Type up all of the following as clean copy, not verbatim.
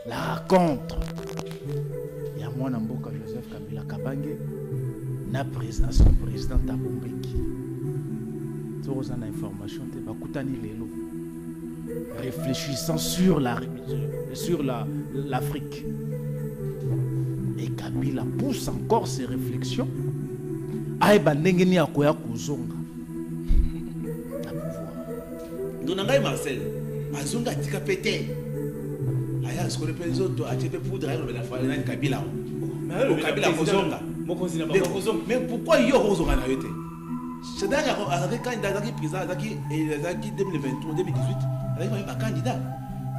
la rencontre. Il y a moi Namboka Joseph Kabila Kabange, na président son président Tabombeki. Tu as une information, tu vas Koutani Lelo. Réfléchissant sur l'Afrique. Et Kabila pousse encore ses réflexions. Aïba Nengeni Akoya Kuzonga. Donangai Marcel, Azonga tika pété. Aya ce qu'on appelle les autres, tu peux poudre la famille Kabila. Mais Kabila Kozonga. Mais pourquoi il y a Kozonga na yote? C'est d'ailleurs avec candidat qui président qui 2023 2018, avec un candidat.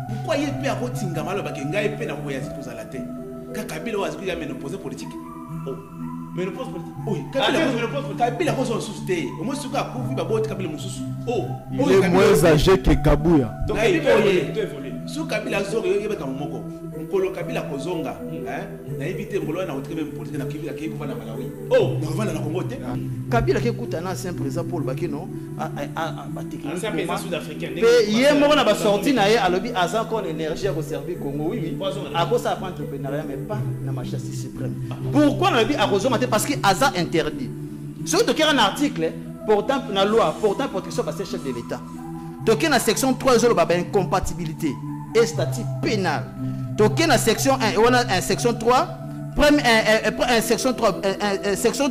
Pourquoi il peut avoir tinga malo bakenga et pena ko yazi kozala te? Ka Kabila wazi ya ménopause politique. Oh. Ménopause politique. Oui, Kabila ko son susté. Au moins suka ko vi baboti Kabila mususu. Oh, il est moins âgé que Kabuya. Donc il évolue. Sous Kabila zoro yebe ka moko. Nkolo Kabila kozonga, na éviter ngolo na otre même politique na Kabila ki ko na Malawi. Oh, na va na Congo te. Kabila ki kutana c'est un président Paul Bakino a technique. C'est un président sud-africain. Mais hier mo na ba sorti na ye alobi aza kon énergie à servir Congo oui. À cause ça prend entrepreneuriat mais pas na ma justice suprême. Pourquoi na alobi a kozonga parce que aza interdit. Sur to un article portant na loi portant protection par chef de l'État. Donc na section 3 zo ba incompatibilité et statut pénal. Donc la section 1, on a un section 3, section 3, section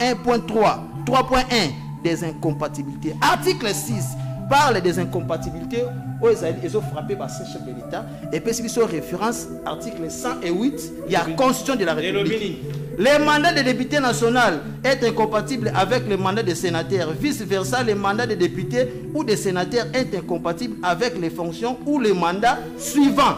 1.3, 3.1 des incompatibilités. Article 6 parle des incompatibilités où ils ont frappé par ce chef de l'État. Et puis si sur référence, article 108, il y a la Constitution de la République. Le mandat de député national est incompatible avec le mandat de sénateur. Vice-versa, le mandat de député ou de sénateur est incompatible avec les fonctions ou les mandats suivants.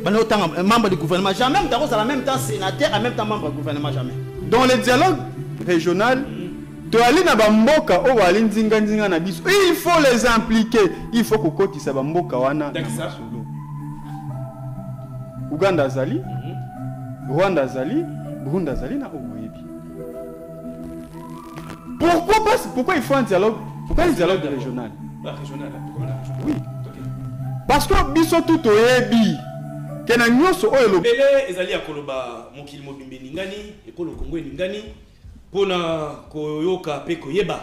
Membre du gouvernement, jamais, en même temps sénateur, en même temps membre du gouvernement, jamais. Dans le dialogue régional, il faut les impliquer. Il faut que Koti Sabamboka wana. Ouganda Zali. Rwanda Zali, Burundi Zali na Ogoyebi. Pourquoi il faut un dialogue? Pourquoi un dialogue régional? Oui. Parce que biso tout oyebi. Kena nyoso oyo Bele ezali akoloba mokili mobimbe ningani, ekolo Kongo ningani pona koyoka pe koyeba.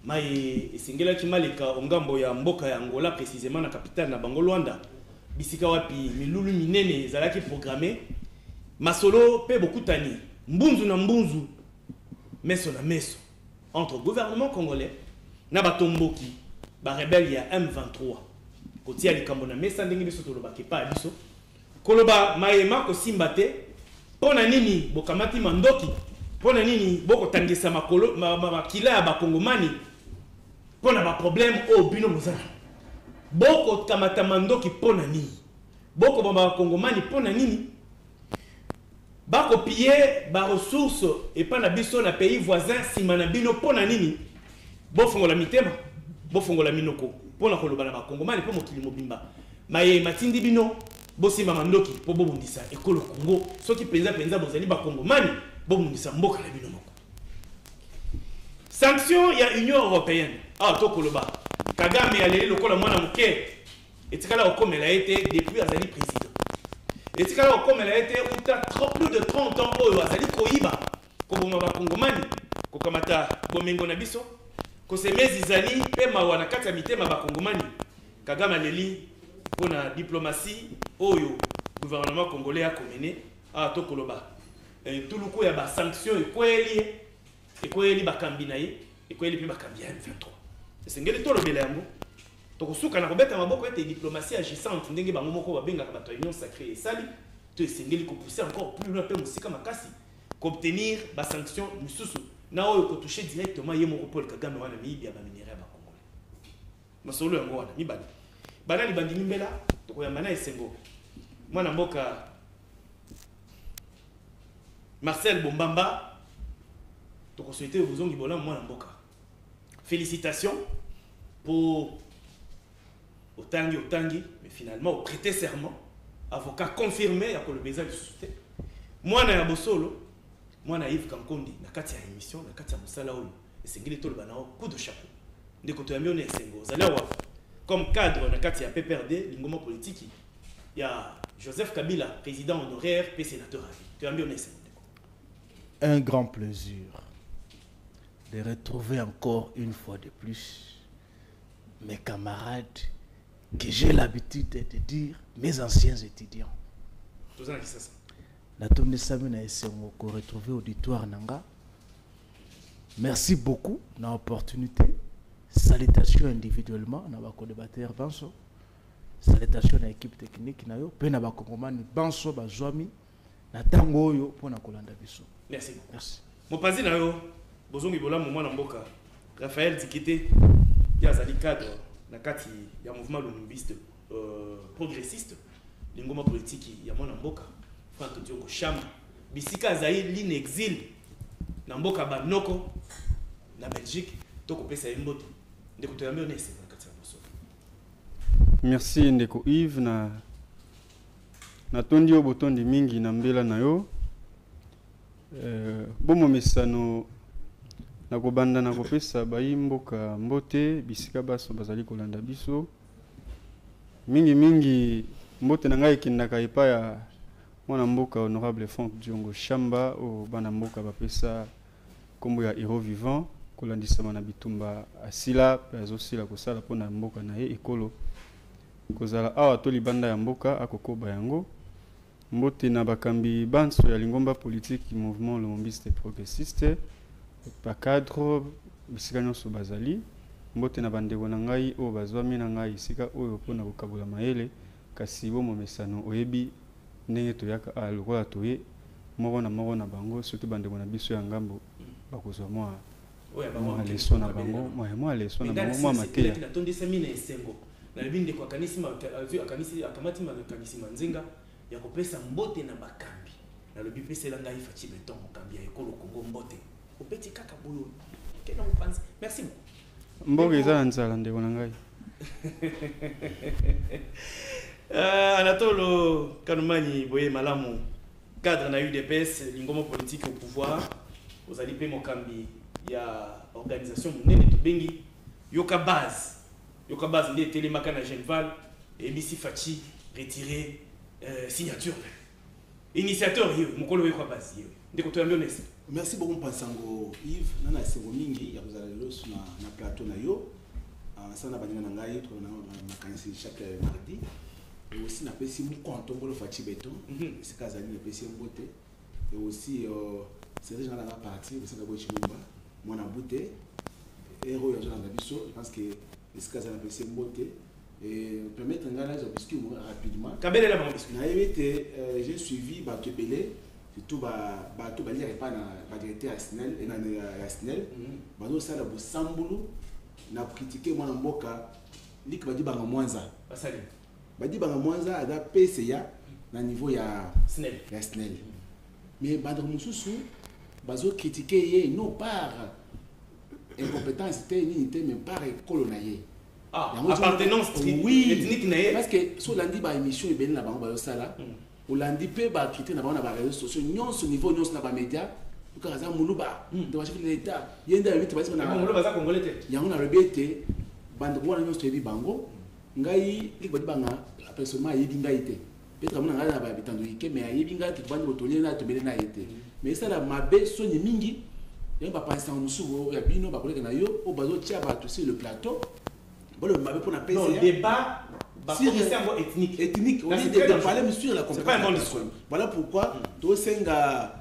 Mai esengela kimaleka ongambo ya mboka ya Angola précisément na capitale na Bango Luanda. Bisika wapi milulu minene ezalaki programmé. Masolo pe bokutani mbunzu na mbunzu meso na meso entre gouvernement congolais na batomboki ba rebelle ya M23 kotia likambo na mesa ndenge biso toloba kepa biso koloba mayema ko simbate pona nini bokamati mandoki pona nini boko tangisa makolo makila ya bakongomani pona ba problème o bino mozana boko kamata mandoki pona nini boko ba bakongomani pona nini bako piller ba ressources et pas na biso na pays voisin simana bino pona nini bo fongola mitema bo fongola minoko pona koloba na ba kongomani po mokili mobimba maye matindi bino bo simba mandoki po bo bundisa ekolo Congo soki penza bozali ba kongomani bo bundisa mboka na bino moko sanction ya Union européenne to koloba Kagame ya leli lokola mwana moke etikala okomela ete depuis azali président. Et si comme elle a été plus de 30 ans, elle a été koiba, comme on va Congomani, Kokamata, Bomengo Nabiso, que ces mezizali, Pema wana katamite ma Congomani, Kagame Leli, pour la diplomatie, Oyo, gouvernement congolais a commené à Tokoloba. Et tout le coup, il y a des sanctions, et quoi il y a Bakambinaï, et quoi il y a Bakambia M23. C'est ce que tout le bélambo. Tokosuka na kobeta maboko ete diplomatie agissante ndenge bango moko babenga ka union sacrée et sali to esengeli ko pousser encore plus loin pe musika makasi qu'obtenir ba sanction mususu na oyo ko toucher directement ye moko Paul Kagame wana mibi ya ba minéraux ba congolais masolo yango wana mibali bana libandi mimbela tokoyamba na esengo mwana mboka Marcel Bombamba toko souhaiter bozongi bola mwana mboka félicitations pour Otangi, mais finalement, au prêter serment, avocat confirmé, à le besoin de soutien. Moi, na Bosolo, moi, na Yves Kankondi, na katia émission, na katia Moussala Oyo, et c'est Gili Tolbanao, coup de chapeau. De côté Amione et Sengo, Zalawa, comme cadre, na katia PPRD, l'ingoma politique, il y a Joseph Kabila, président honoraire et sénateur à vie. Tu as bien honnête. Un grand plaisir de retrouver encore une fois de plus mes camarades que j'ai l'habitude de dire mes anciens étudiants. Tout ça, c'est ça. Natomne Samina Essengo ko retrouver auditoire nanga. Merci beaucoup na opportunité. Salutations individuellement na ba co-débatteur banso. Salutations à l'équipe technique na yo pe na ba kongomani banso ba zwami na tango oyo pona kolanda biso. Merci beaucoup. Merci. Mon pazi na yo bozongi bola moment na mboka. Raphaël Dikité qui a zali cadre na kati ya mouvement lumumbiste progressiste lingoma politique ya mwana mboka. Franck Diongo Cham bisika zaï l'inexil na mboka banoko na Belgique toko pesa imboto ndeko to yambe onese na kati ya boso. Merci ndeko Yves na tondi o botondi mingi na mbela na yo bomo mesano na kobanda na kopesa bayi mboka mbote bisika baso bazali kolanda biso mingi mbote na ngai kindaka epa ya mwana mboka honorable Franck Diongo Chamba o bana mboka bapesa kombo ya héros vivant kolandisama na bitumba asila pe azosila kosala pona mboka na ye ekolo kozala awa to libanda ya mboka akokoba yango mbote na bakambi banso ya lingomba politique mouvement lumumbiste progressiste pa cadre bisika nyonso bazali mbote na bandeko na ngai o bazwami na ngai sika oyo pona kokabula mayele kasi bomo mesano oyebi ndenge toyaka a lokola toye moko na bango surtout bandeko na biso ya ngambo bakozwa mwa leso na bango mwa leso na bango mwa mateya na tondisa mina esengo na binde kwa kanisi akamati makanisi manzinga ya kopesa mbote na bakambi na lobi pesa la ngai fachi beton kambi ya ekolo Kongo mbote opeti kaka bolo kena mpanzi merci beaucoup mboka eza na nzala ndeko na ngai. Anatolo Kanumani Boye Malamu, cadre na UDPS, lingoma politique au pouvoir, aux alipés Mokambi, il y a organisation Mounene Tobengi, Yoka Base de Télémacana Genval, et Bissi Fachi, retiré, signature. Initiateur, Mokolo Yoka Base, merci beaucoup, Pansango Yves, Nana Segomingi, il y a vous allez sur na plateau na yo, ça n'a pas de nangaï, chaque mardi. Et aussi, on a passé mon compte pour le Fachi Béton, c'est quand on a passé un beauté. Et aussi, c'est des gens dans la partie, c'est un Chimumba, mon abouté, héros et gens je pense que c'est quand on a passé un beauté. Et permettre un gars d'obscur rapidement. J'ai suivi Bato Belé, surtout Bato Belé, pas dans directeur Asnel, et dans Asnel, Bato Sala Boussamboulou, n'a critiqué mon amboka, lik Badi Banga Mwanza. Badi Banga Mwanza a PCA na niveau ya Snell. Mais Badr Moussoussou, Bazo critiqué non par incompétence, mais par colonaye. Ah, appartenance ethnique naye. Parce que sur lundi, ba émission est bien là-bas, on sala. Au lundi, peut ba critiquer na ba réseaux sociaux, non ce niveau, non na ba média. Pour que ça Moulouba, de chef de l'État, yenda 8 parce que na Moulouba za congolais. Yango na rebete, bande ko na nyonso tebi bango. Ngai likbadi banga personnellement yebi ngai te peut-être mona ngala ba bitando yike mais yebi ngai tibandi botolien na tobele na yete mais ça la mabe soni mingi ya ba penser en musubo ya bino ba koleka na yo o bazo tia ba to sur le plateau bon le mabe pour na pesa non débat sur ethnique on dit de parler sur la compétence voilà pourquoi to senga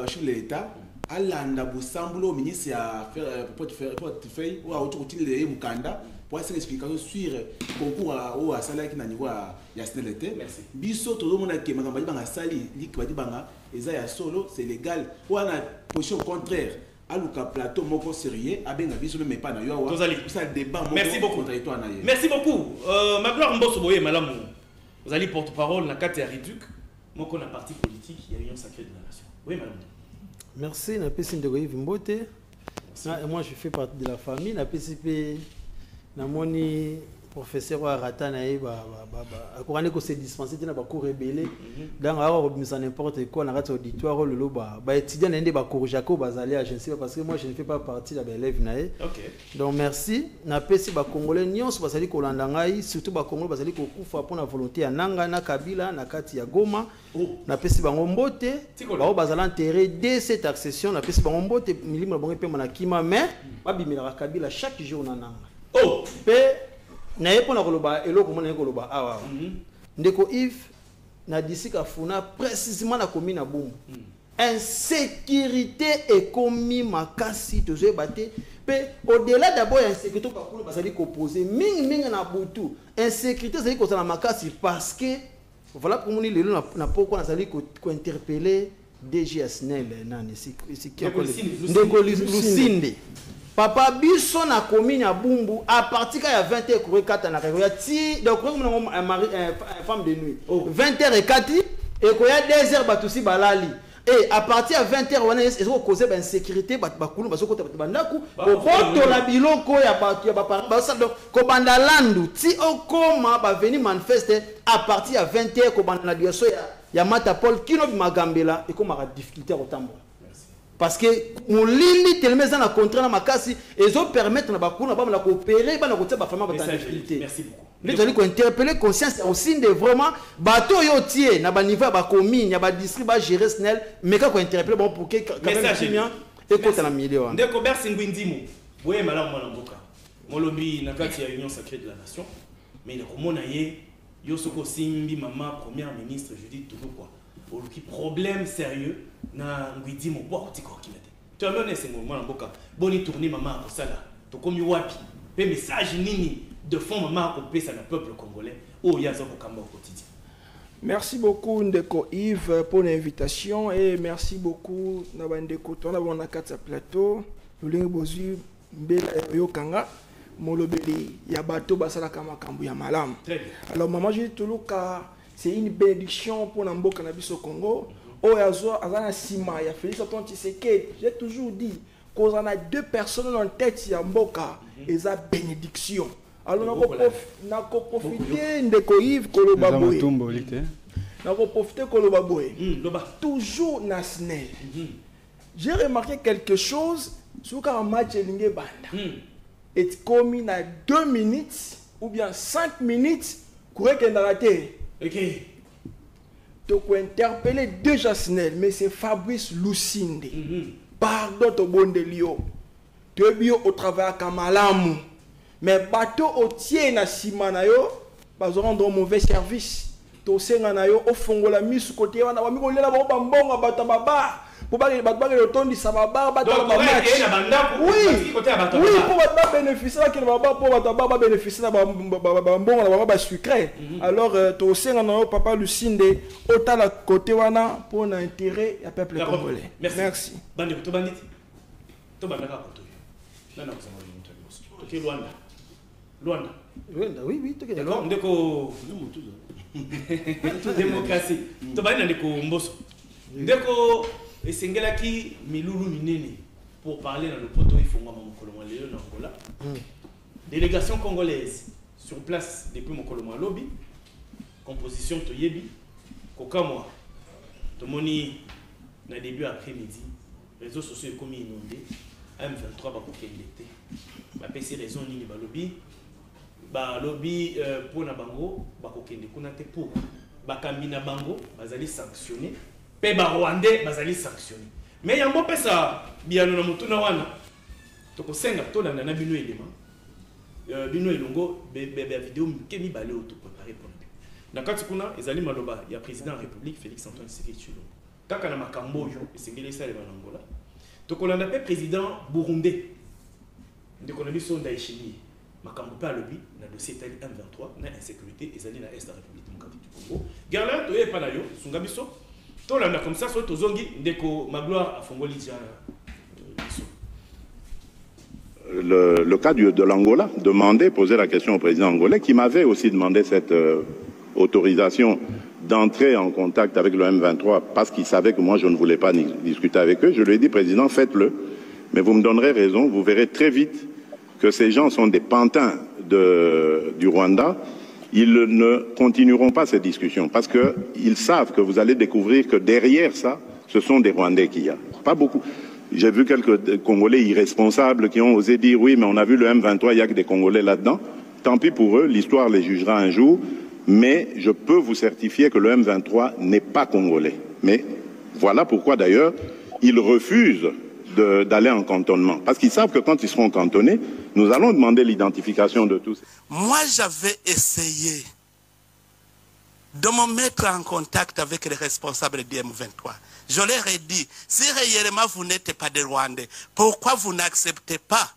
chef de l'État alanda bosambulo ministre ya portefeuille ou autoutile mukanda pour essayer d'expliquer sur concours au salaire qui n'a niveau ya snelete biso tout le monde a que makamba banga sali lik badi banga eza ya solo c'est légal ou na position contraire aluka plateau moko sérieux abenga biso même pas na yo ça débat moko merci beaucoup contradictoire na ye merci beaucoup Magloire Mbosso Boye Malamu vous allez porte-parole na kati ya Riduc moko na parti politique il y a Union Sacrée de la Nation oui madame. Merci na pesi ndeko Yves Mbote. Moi je fais partie de la famille na PCP. Namoni professeur wa rata na ye akokani ko se dispenser na ba cours rebelle donc alors ça n'importe quoi na rate auditoire le ba étudiant ndé ba cours Jacob bazali à je ne sais pas parce que moi je ne fais pas partie de l'élève na ye. Donc merci na pesi ba congolais nyonso bazali ko landa ngai surtout ba congolais bazali ko kufa pour la volonté ya nanga na Kabila na kati ya Goma na pesi bango mbote ba bazala enterrer dès cette accession na pesi bango mbote milimo bango pe na kima mais ba bimela Kabila chaque jour na nanga. Pe na yepona koloba eloko mona koloba awa ndeko Yves na disika funa précisément na commune na Boum insécurité est commis makasi tozo baté pe au-delà d'abord insécurité bakulu bazali opposé mingi na butu insécurité zali ko na makasi parce que voilà pour moni lelo na pourquoi nazali ko interpeller DGSNL nani ici qui ndeko Lusinde papa biso na commune ya Bumbu à partir ya 20h ko rekata na ya ti donc femme de nuit 20h04 et ko ya 2h batusi balali et à partir de 20h on est causé d'insécurité bakulu bazoko bandaku ko la biloko ya batu ya ba donc ko banda landu ti okoma ba venir manifester à partir de 20h ko banda na dioso ya Mata Paul kino bimagambela et ko ma difficulté au tambo. Parce que on lit tellement dans la contrat na makasi et zo permettre na bakuna ba na coopérer ba na côté ba fama ba difficulté. Merci beaucoup. Les gens qui interpeller conscience aussi de vraiment bateau yo tie na ba niveau ba commune ya ba district ba gérer snel mais quand interpeller bon pour que quand même bien et côté na milieu. Ndeko Bersi Ngwindimo. Oui malamu mwana mboka. Molobi na kati ya Union Sacrée de la Nation mais na komona ye yo soko simbi mama première ministre Judith Tulukwah. Pour le problème sérieux na Ngwindimo kwa kutiko kimete. Tu as mené ce moment mboka. Boni tourner maman ko sala. To komi wapi. Pe message nini de fond maman ko pesa na peuple congolais. Oh yazo ko kamba au quotidien. Merci beaucoup Ndeko Yves pour l'invitation et merci beaucoup na bandeko to na bona kata plateau. Lulingi bozu mbela yokanga molobeli ya bato basala kama kambu ya malamu. Alors maman je tuluka c'est une bénédiction pour Namboka Nabiso Congo. Oh, Azana Sima, il y a Félix Antoine Tshisekedi. J'ai toujours dit qu'on en a deux personnes en tête, Yamboka, et ça bénédiction. Alors, on a profité de Koïv Kolobaboé. On a profité de Kolobaboé. Toujours Nasnel. J'ai remarqué quelque chose sur un match de Banda. Et comme il y a 2 minutes ou bien 5 minutes, courir qu'il y a la terre. Ok. Donc, on interpeller déjà Snell, mais c'est Fabrice Lusinde. Pardon, au bon de Lio. Tu es bien au travail à Kamalamu. Mais bateau au tien na Simanayo, ils rendre un mauvais service. Tu sais, au fond, la mise côté, on a mis le bambon à Batababa. Pour pas le ton du sababa, oui, pour bénéficier pour bénéficier de sucré. Alors, tu sais, papa Lucinde, autant la côté wana pour l'intérêt du peuple congolais. Merci. Luanda. Oui, oui, tu es là. Démocratie. Tu vas aller dans Mbosso. Ndeko esengelaki milulu minene pour parler dans le poto ifonga mokolo lelo na Angola. Délégation congolaise sur place depuis mokolo lobby. Composition toyebi kokamwa. Tomoni na début après-midi, réseaux sociaux comme inondés. M23 ba kokendete. Ba pesi raison nini ba lobby. Ba lobby pour na bango ba kokende kuna te pour ba kambina bango bazali sanctionner. Peba Rwandais bazali sanctionné. Mais yambo pesa biano na mutuna wana. Toko senga tola na bino elema. Bino elongo bebe vidéo kemi balé auto préparé pour nous. Na kati kuna ezali maloba ya président de la République Félix Antoine Tshisekedi Tshilombo. Kaka na makambo yo esengeli sale ba Angola. Toko landa pe président burundais. Ndeko na biso ndaishimi. Makambo pa lobi na dossier tali M23 na insécurité ezali na est de la République démocratique du Congo. Garland toye pa na yo sunga biso. Comme ça, Magloire a fongoli le cas de l'Angola, poser la question au président angolais qui m'avait aussi demandé cette autorisation d'entrer en contact avec le M23 parce qu'il savait que moi je ne voulais pas discuter avec eux. Je lui ai dit, président, faites-le, mais vous me donnerez raison, vous verrez très vite que ces gens sont des pantins du Rwanda, ils ne continueront pas ces discussions parce qu'ils savent que vous allez découvrir que derrière ça, ce sont des Rwandais qu'il y a. Pas beaucoup. J'ai vu quelques Congolais irresponsables qui ont osé dire oui, mais on a vu le M23, il n'y a que des Congolais là-dedans. Tant pis pour eux, l'histoire les jugera un jour. Mais je peux vous certifier que le M23 n'est pas congolais. Mais voilà pourquoi d'ailleurs, ils refusent d'aller en cantonnement. Parce qu'ils savent que quand ils seront cantonnés, nous allons demander l'identification de tous. Moi, j'avais essayé de me mettre en contact avec les responsables du M23. Je leur ai dit, si réellement vous n'êtes pas des Rwandais, pourquoi vous n'acceptez pas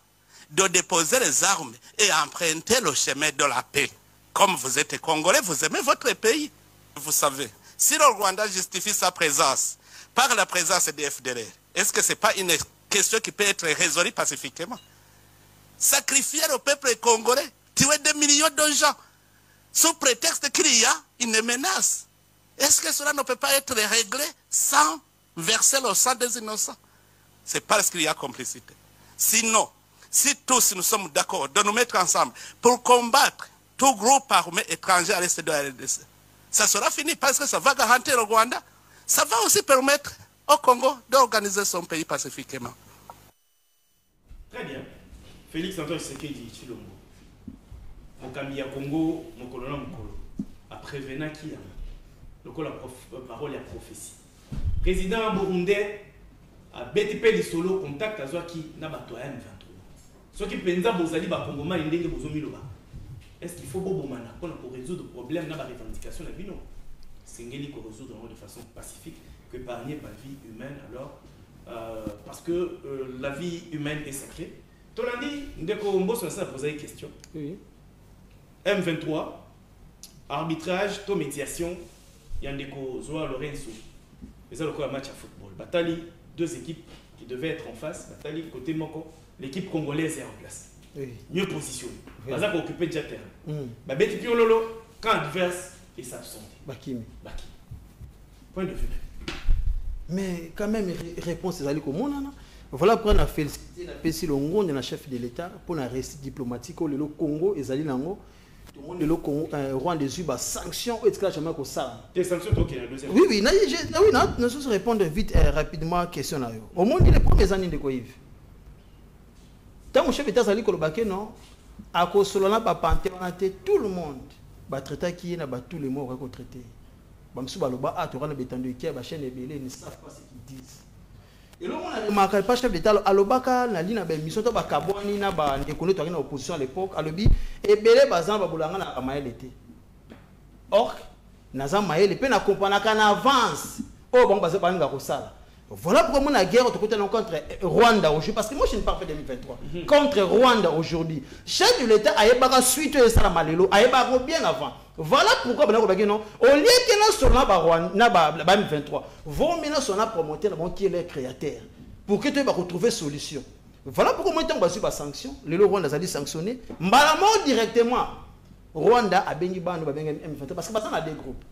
de déposer les armes et emprunter le chemin de la paix? Comme vous êtes Congolais, vous aimez votre pays. Vous savez, si le Rwanda justifie sa présence par la présence des FDLR, est-ce que ce n'est pas une question qui peut être résolue pacifiquement? Sacrifier le peuple congolais, tuer des millions de gens, sous prétexte qu'il y a une menace. Est-ce que cela ne peut pas être réglé sans verser le sang des innocents? C'est parce qu'il y a complicité. Sinon, si tous nous sommes d'accord de nous mettre ensemble pour combattre tout groupe armé étranger à l'est de la RDC, ça sera fini parce que ça va garantir le Rwanda. Ça va aussi permettre au Congo d'organiser son pays pacifiquement. Très bien. Félix Antoine Tshisekedi Tshilombo. Mokambi ya Congo, Mokolona Mokolo. Après Vena qui a la parole à prophétie. Président burundais a BTP Lissolo contact à Zouaki Nabatoya M23. Ce qui pensa Bozali Bakongoma Ndenge Bozomiloba. Est-ce qu'il faut Bobomana pour résoudre le problème dans la revendication de Bino? C'est ngeli qu'on résoudre de façon pacifique, que épargner par vie humaine alors parce que la vie humaine est sacrée. Tolandi, Ndeko Mbosso a posé une question. Oui. M23, arbitrage, to médiation, Yandeko Zoa Lorenzo. Les autres un match à football. Batali, deux équipes qui devaient être en face. Batali, côté Moko, l'équipe congolaise est en place. Oui. Mieux positionnée. Baza oui. Occupé déjà terrain. Babeti Piololo, quand adverse, et s'absente. Bakimi. Point de vue. Mais quand même, réponse est comme on a. Voilà pourquoi on a félicité la PSI Longo, on est chef de l'État, pour la réussite diplomatique, le Congo et Zali Lango. Tout le monde le Congo, Rwanda des Uba, sanctions, et etc. Des sanctions, donc il y a la deuxième. Oui, oui, nous allons répondre vite et rapidement à la question. Au monde, les premières années de Koïv. Tant mon chef d'État Zali Kolobake, non, à cause de la papanté, on a tout le monde. Bah traité qui est là, bah tous les mots on va traiter. Bah monsieur Baloba, ah tu auras le béton de qui, bah chaîne et belé, ne savent pas ce qu'ils disent. Et là on a remarqué pas chef d'État, alobaka na lina ba mission to ba kabwani na ba ndekone to na opposition à l'époque, alobi et belé bazan ba bolanga na amael été. Or naza mael pe na comprendre qu'en avance, oh bon bazé ba nga ko sala. Voilà pourquoi mon guerre contre Rwanda aujourd'hui, parce que moi je ne parle pas de 2023. Contre Rwanda aujourd'hui, chef de l'État a eu suite à ça malelo, a eu bien avant. Voilà pourquoi non, au lieu que nous soyons Rwanda 2023, vous maintenant son promoteur qui est le créateur pour que tu vas retrouver solution. Voilà pourquoi moi tant que sanction, le Rwanda a dit sanctionner, malamo directement. Rwanda a béni ban M23 parce que maintenant on a deux groupes.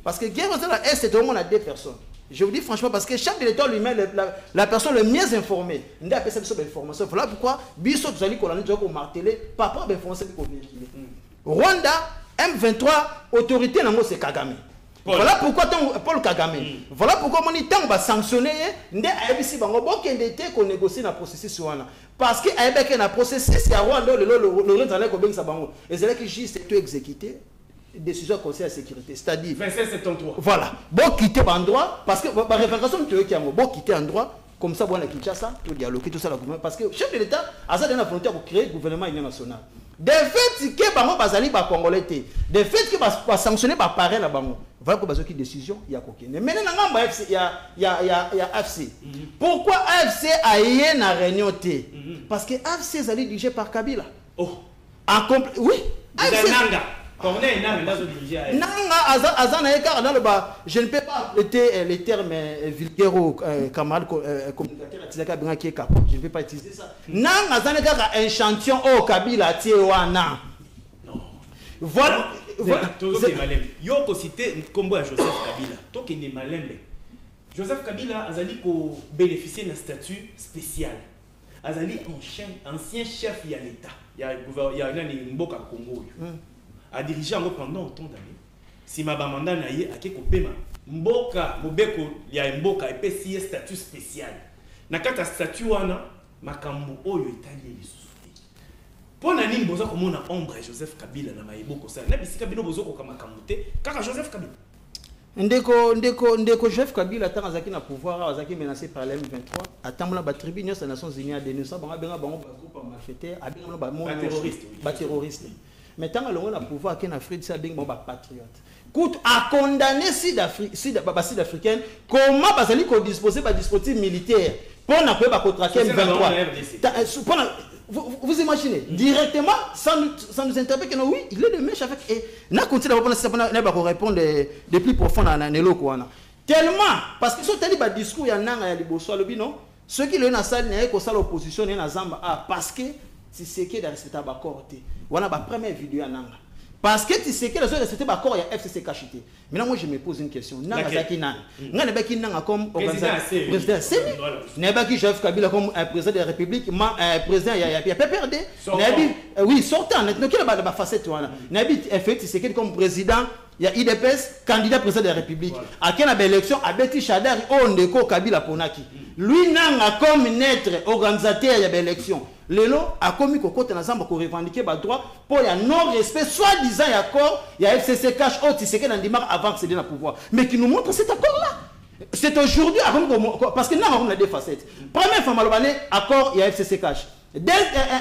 Parce que guerre dans la Est, c'est tout le monde a deux personnes. Je vous dis franchement, parce que chef de l'État lui-même, la personne le mieux informée, il a fait cette information. Voilà pourquoi, Bissot, vous allez marteler, papa, information pour véhiculer. Rwanda, M23, autorité, c'est Kagame. Voilà pourquoi Paul Kagame. Voilà pourquoi mon temps va sanctionner, ndé ABC bango bokende qu'on négocie na processus wana. Parce que avec un processus à Rwanda le allait ko bengisa bango. Et c'est là que juste tout exécuté. Décision conseil de sécurité, c'est-à-dire 2773. Voilà, bon quitter l'endroit parce que la référendum tu veux qu'il y a bon quitter l'endroit comme ça bon à Kinshasa, tout dialoguer tout ça la gouvernement parce que chef de l'État a ça dans la frontière pour créer le gouvernement union nationale. Des faits que bango bazali ba congolais des faits que ba sanctionner ba parrain la bango. Voilà pourquoi bazoki décision il y a coquine. Mais maintenant ngamba FC il y a AFC. Pourquoi AFC a eu une réunion T? Parce que AFC est dirigé par Kabila. Oh. Oui, AFC je ne peux pas appeler les termes vulgaires camarades communicateurs qui est capable. Je ne peux pas utiliser ça. Nanga zaneka un chantion au Kabila Tiwana. Voilà. Yoko cité combo à Joseph Kabila. Toi qui n'est malembe. Joseph Kabila a dit qu'on bénéficiait d'un statut spécial. azali ancien chef ya l'État, il y a un Mboka Congo. A dirigé pendant autant d'années. Si ma mandat na ye ake kopema Mboka Mobeko ya Mboka epesi statut spécial. Na kata statut wana makambo oyo Italie lisusu. Pona nini boza komona ombre Joseph Kabila na mayeboko ça. Na bisika bino bozo ko makambo te kaka Joseph Kabila. Ndeko Joseph Kabila tant azaki na pouvoir azaki menacé par le M23 atambola ba tribune des Nations Unies a dénoncé bango benga bango ba groupe machete abinga ba terroriste ba terroriste. Mais tant que le pouvoir qui en Afrique, c'est un patriote. Coûte à condamner Sud-Africaine, comment va disposer d'un dispositif militaire pour ne contracter M23. Vous imaginez, directement, sans nous interpeller, que oui, il est de mèche avec. Et nous continuons à répondre de plus profond dans l'anelo. Tellement, parce que ce discours, il y a un discours, ceux qui l'ont salle, il y a l'opposition, il y a parce que c'est ce qui est respectable à côté. Voilà ma première vidéo à Nanga. Parce que tu sais que les autres respectables à côté, il y a FCC cacheté. Maintenant, moi, je me pose une question. Nanga Zaki Nanga. Nanga Zaki Nanga comme président. Nanga Zaki Joseph Kabila comme président de la République. Président, il y a PPRD. Oui, sortant. Nous qui la facette. Nanga FCC, tu sais que comme président. Il y a IDPS, candidat président de la République. À quelle élection, à Betty Chadari, Ondeko Kabila Ponaki. Lui, Nanga comme naître organisateur, il y a l'élection. Lelo a commis qu'au côté d'ensemble pour revendiquer le droit pour y a non-respect, soi-disant, il y a accord, il y a FCC cash, tu sais que dans démarre avant que c'est dans le pouvoir. Mais qui nous montre cet accord-là. C'est aujourd'hui, parce que nous avons deux facettes. Première fois, accord, il y a FCC cash.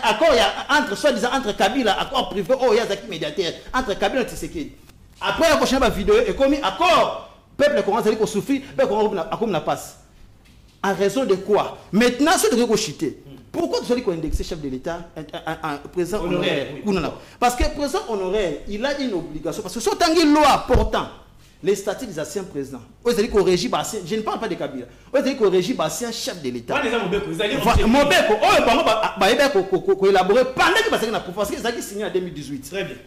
Accord, il y a entre, soi-disant, entre Kabila, accord privé, il y a Zaki médiateur, entre Kabila et Tshisekedi. Après la prochaine vidéo, et comme accord, peuple commence à dire qu'on souffre, peuple commence à passe. En raison de quoi? Maintenant, c'est de rechuter. Pourquoi tu as dit qu'on indexé chef de l'État, un président honoraire? Parce que le président honoraire, il a une obligation. Parce que si on a une loi portant les statuts des anciens présidents, on dit qu'au régime, je ne parle pas de Kabila, on dit qu'au régime, c'est un chef de l'État. Mobeko, on élaboré pendant que parce que ça a signé en 2018. Très bien.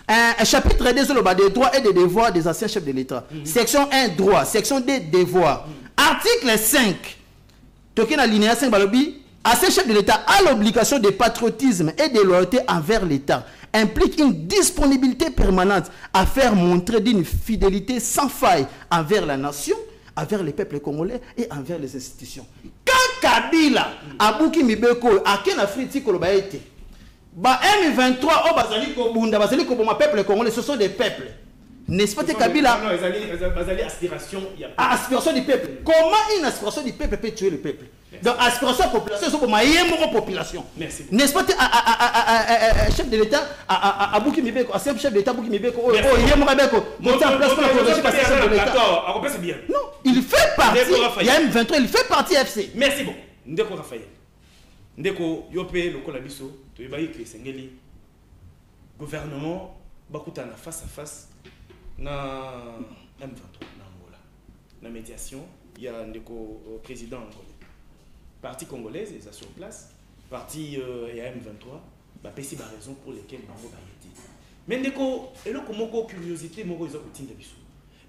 Un chapitre 2 sur le bas des droits et des devoirs des anciens chefs de l'État. Section 1, droit. Section 2, devoirs. Article 5. Token alinéa 5 balobi. Ancien chef de l'État a l'obligation de patriotisme et de loyauté envers l'État. Implique une disponibilité permanente à faire montrer d'une fidélité sans faille envers la nation, envers les peuples congolais et envers les institutions. Quand Kabila, Abouki Mibeko, à quel Afrique Kolobaïté, M23, oh, bazali Kobunda, bazali Koboma, peuple congolais, ce sont des peuples. N'est-ce pas, Kabila? Non, bazali aspiration. Aspiration du peuple. Comment une aspiration du peuple peut tuer le peuple? Donc, aspiration de la population, c'est comme une population. Merci. N'est-ce pas, chef de l'État, Abouki Mibeko, chef d'État, Abouki Mibeko, oh, il y a mon Mibeko, monter en place pour la chef de l'État. Non, il fait partie, il y a M23, il fait partie FC. Merci beaucoup. Ndeko Raphaël. Ndeko Yopé, le Colabiso, tu es baillé que Sengeli, gouvernement, Bakutana face à face, na M23, na Angola. La médiation, il y a un président angolais. Parti congolaise, ils sont sur place. Parti il y a M23, bah c'est la raison pour laquelle Bango va été. Mais ndeko, et là comment curiosité, moi ils ont continué de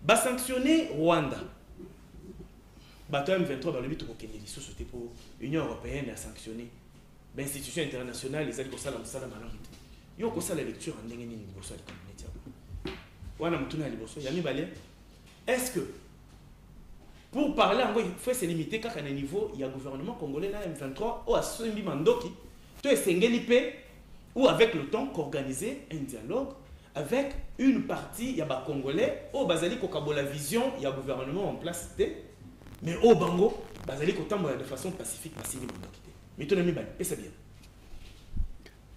bah sanctionner Rwanda. Bah M23 dans le but de la société pour l'Union européenne a sanctionné. Ben institutions internationales, les alliés comme ça la malheur. Ils ont comme ça la lecture en dernier niveau sur les communautés. Wana mutuna liboso, yami balé. Est-ce que pour parler en gros, il faut se limiter qu'à un niveau, il y a un gouvernement congolais là M23 ou à Sumbi Mandoki, tu es Sengelipe ou avec le temps qu'organiser un dialogue avec une partie, il y a des Congolais, au Bazali Kokabo la vision, il y a un gouvernement en place, mais au Bango, Bazali Kotambo de façon pacifique, passive. Mais tu n'as mis et c'est bien.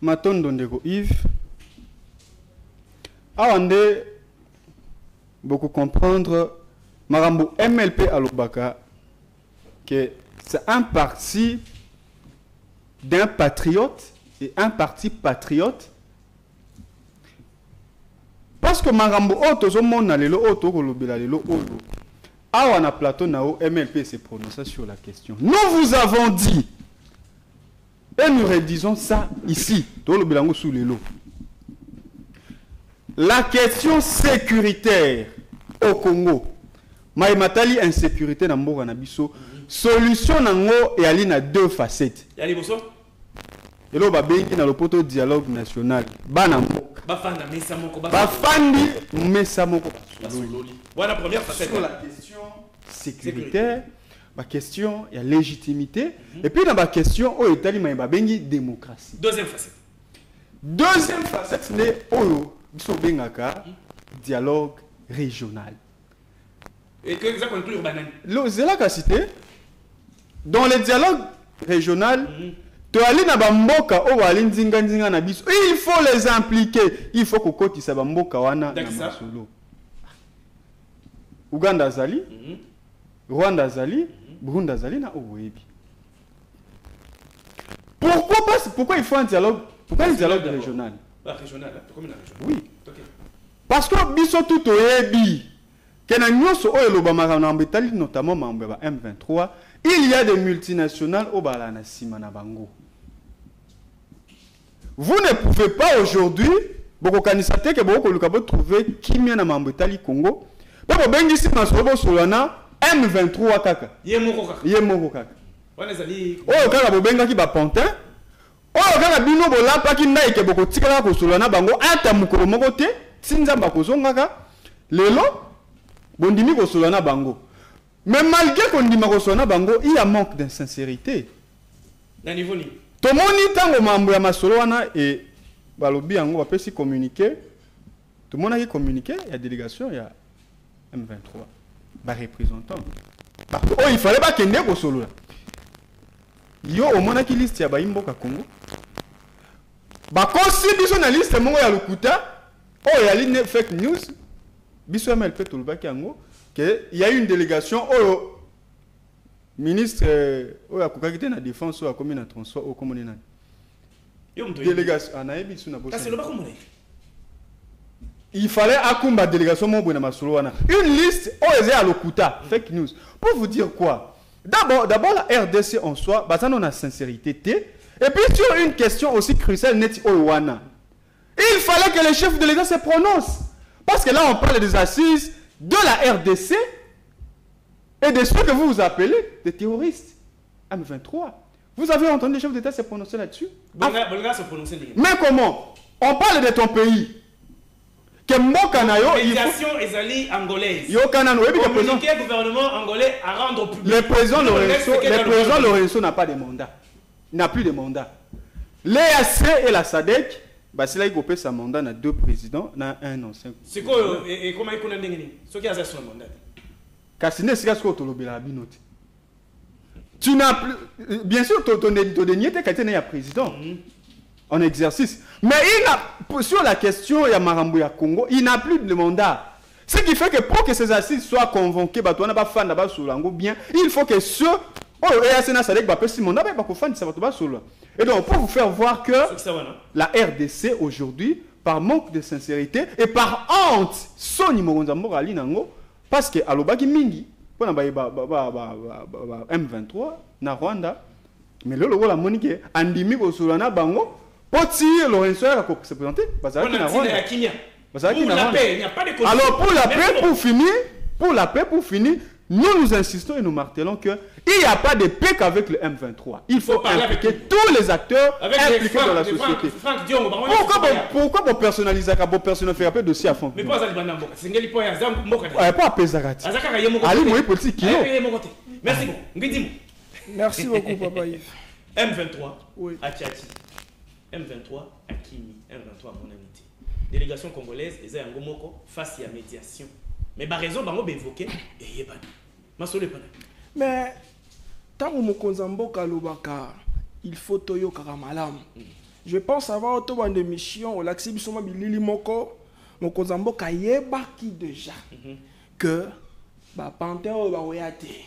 Maton Dondego Yves, Awande, beaucoup comprendre, Marambo MLP Alobaka, que c'est un parti d'un patriote et un parti patriote. Parce que Marambo Oto, Mona Lelo Oto, Kolobela Lelo Oto, Awana Plateau Nao, MLP s'est prononcé sur la question. Nous vous avons dit, et nous redisons ça ici, sous les lots. La question sécuritaire au Congo, mai matali insécurité na mboka na biso solution nango et ali na deux facettes yali boso elo ba bengi na lopoto dialogue national bana mboka bafanda mesa moko bafandi mesa moko voilà première facette sur la question sécuritaire la question il y a légitimité et puis dans la question o etali mai ba bengi démocratie deuxième facette c'est oyo biso bengaka dialogue régional. Et que ça conclut banane. C'est là qu'a cité. Dans le dialogue régional, tu aller na bamboka o bali nzinga na biso. Il faut les impliquer. Il faut que koti sa bamboka wana na masolo. Uganda zali, Rwanda zali, Burundi zali na owebi. Pourquoi il faut un dialogue? Pourquoi un dialogue régional? Régional, comme une régional. Oui. Okay. Parce que biso tout oyebi. Notamment membre M23, il y a des multinationales au Balanasima na bango. Vous ne pouvez pas aujourd'hui, beaucoup kanisate que beaucoup lukabo trouver qui mien na membre Tali Congo. Babo bengi si masobo solana M23 kaka. Yemoko kaka. Wana zali. Oh kaka bobenga ki ba pontin. Oh kaka bino bolapa ki ndai ke boko tikala ko solana bango ata mukolo moko te, tinza bakozonga ka. Lelo bondimi ko solana bango. Mais malgré qu'on dit Marosona Bango, il y a manque d'insincérité. Na niveau ni. Tout le monde tango mambo ya masoloana et balobi yango va peut communiquer. Tout le monde a communiqué, il y a délégation, il y a M23. Ba représentant. Oh, il fallait pas kende ko solo. Yo au mona ki liste ya ba imboka Congo. Ba konsi biso na liste mongo ya lokuta. Oh, ya li fake news. Biso MLP to lobaki yango. Il y a une délégation au ministre au la na défense ou à commune de transport au commune délégation il fallait akumba délégation une liste au à l'okuta fake news pour vous dire quoi d'abord la RDC en soi bah ça non a sincérité et puis sur une question aussi cruciale net wana il fallait que les chefs de l'État se prononcent parce que là on parle des assises de la RDC et de ceux que vous appelez des terroristes. M23. Vous avez entendu les chefs d'État se prononcer là-dessus? Mais comment? On parle de ton pays. Que l'organisation est angolaise. Communiqué gouvernement angolais à rendre public. Le président Lorenzo n'a pas de mandat. Il n'a plus de mandat. L'EAC et la SADC, bah c'est là qu'il coupe sa mandat dans deux présidents, dans un ancien. C'est quoi et comment il connaît ce qui a ça sur le mandat? Cassine c'est ce que tu l'obéis la binote. Tu n'as plus, bien sûr, ton dernier était quand président en exercice, mais il a sur la question il y a Marambouya Congo, il n'a plus de mandat. Ce qui fait que pour que ces assises soient convoquées, bah toi n'as pas fan d'abord sur l'ango bien, il faut que ceux et donc, pour vous faire voir que la RDC aujourd'hui, par manque de sincérité et par honte, Sony Mogonzambo Ali Nango, parce que Alobaki Mingi, pour M23, na Rwanda, mais le logo la Monique, Andimi Bosulana Bango, Poti Lorenzo a se présenter, alors pour la paix, pour finir, nous insistons et nous martelons qu'il n'y a pas de paix qu'avec le M23. Il faut impliquer tous les acteurs impliqués dans la société. Pourquoi vous personnalisez, vous personnalisez un dossier à fond? Mais pas à Pézagati. Allez, moi, politique. Merci beaucoup. Merci beaucoup, Papa Yves. M23 à Tchati. M23 à Kimi. M23 à mon amitié. Délégation congolaise, et Zay Angomoko face à médiation. Mais par raison, on va évoquer et yebani. Mais tant que Mokonzambo Kalobaka, il faut toyo karamalam. Je pense avoir autant de missions au laxi bisoma bilili moko Mokonzambo Kayeba qui déjà que ba pantin o ba oyate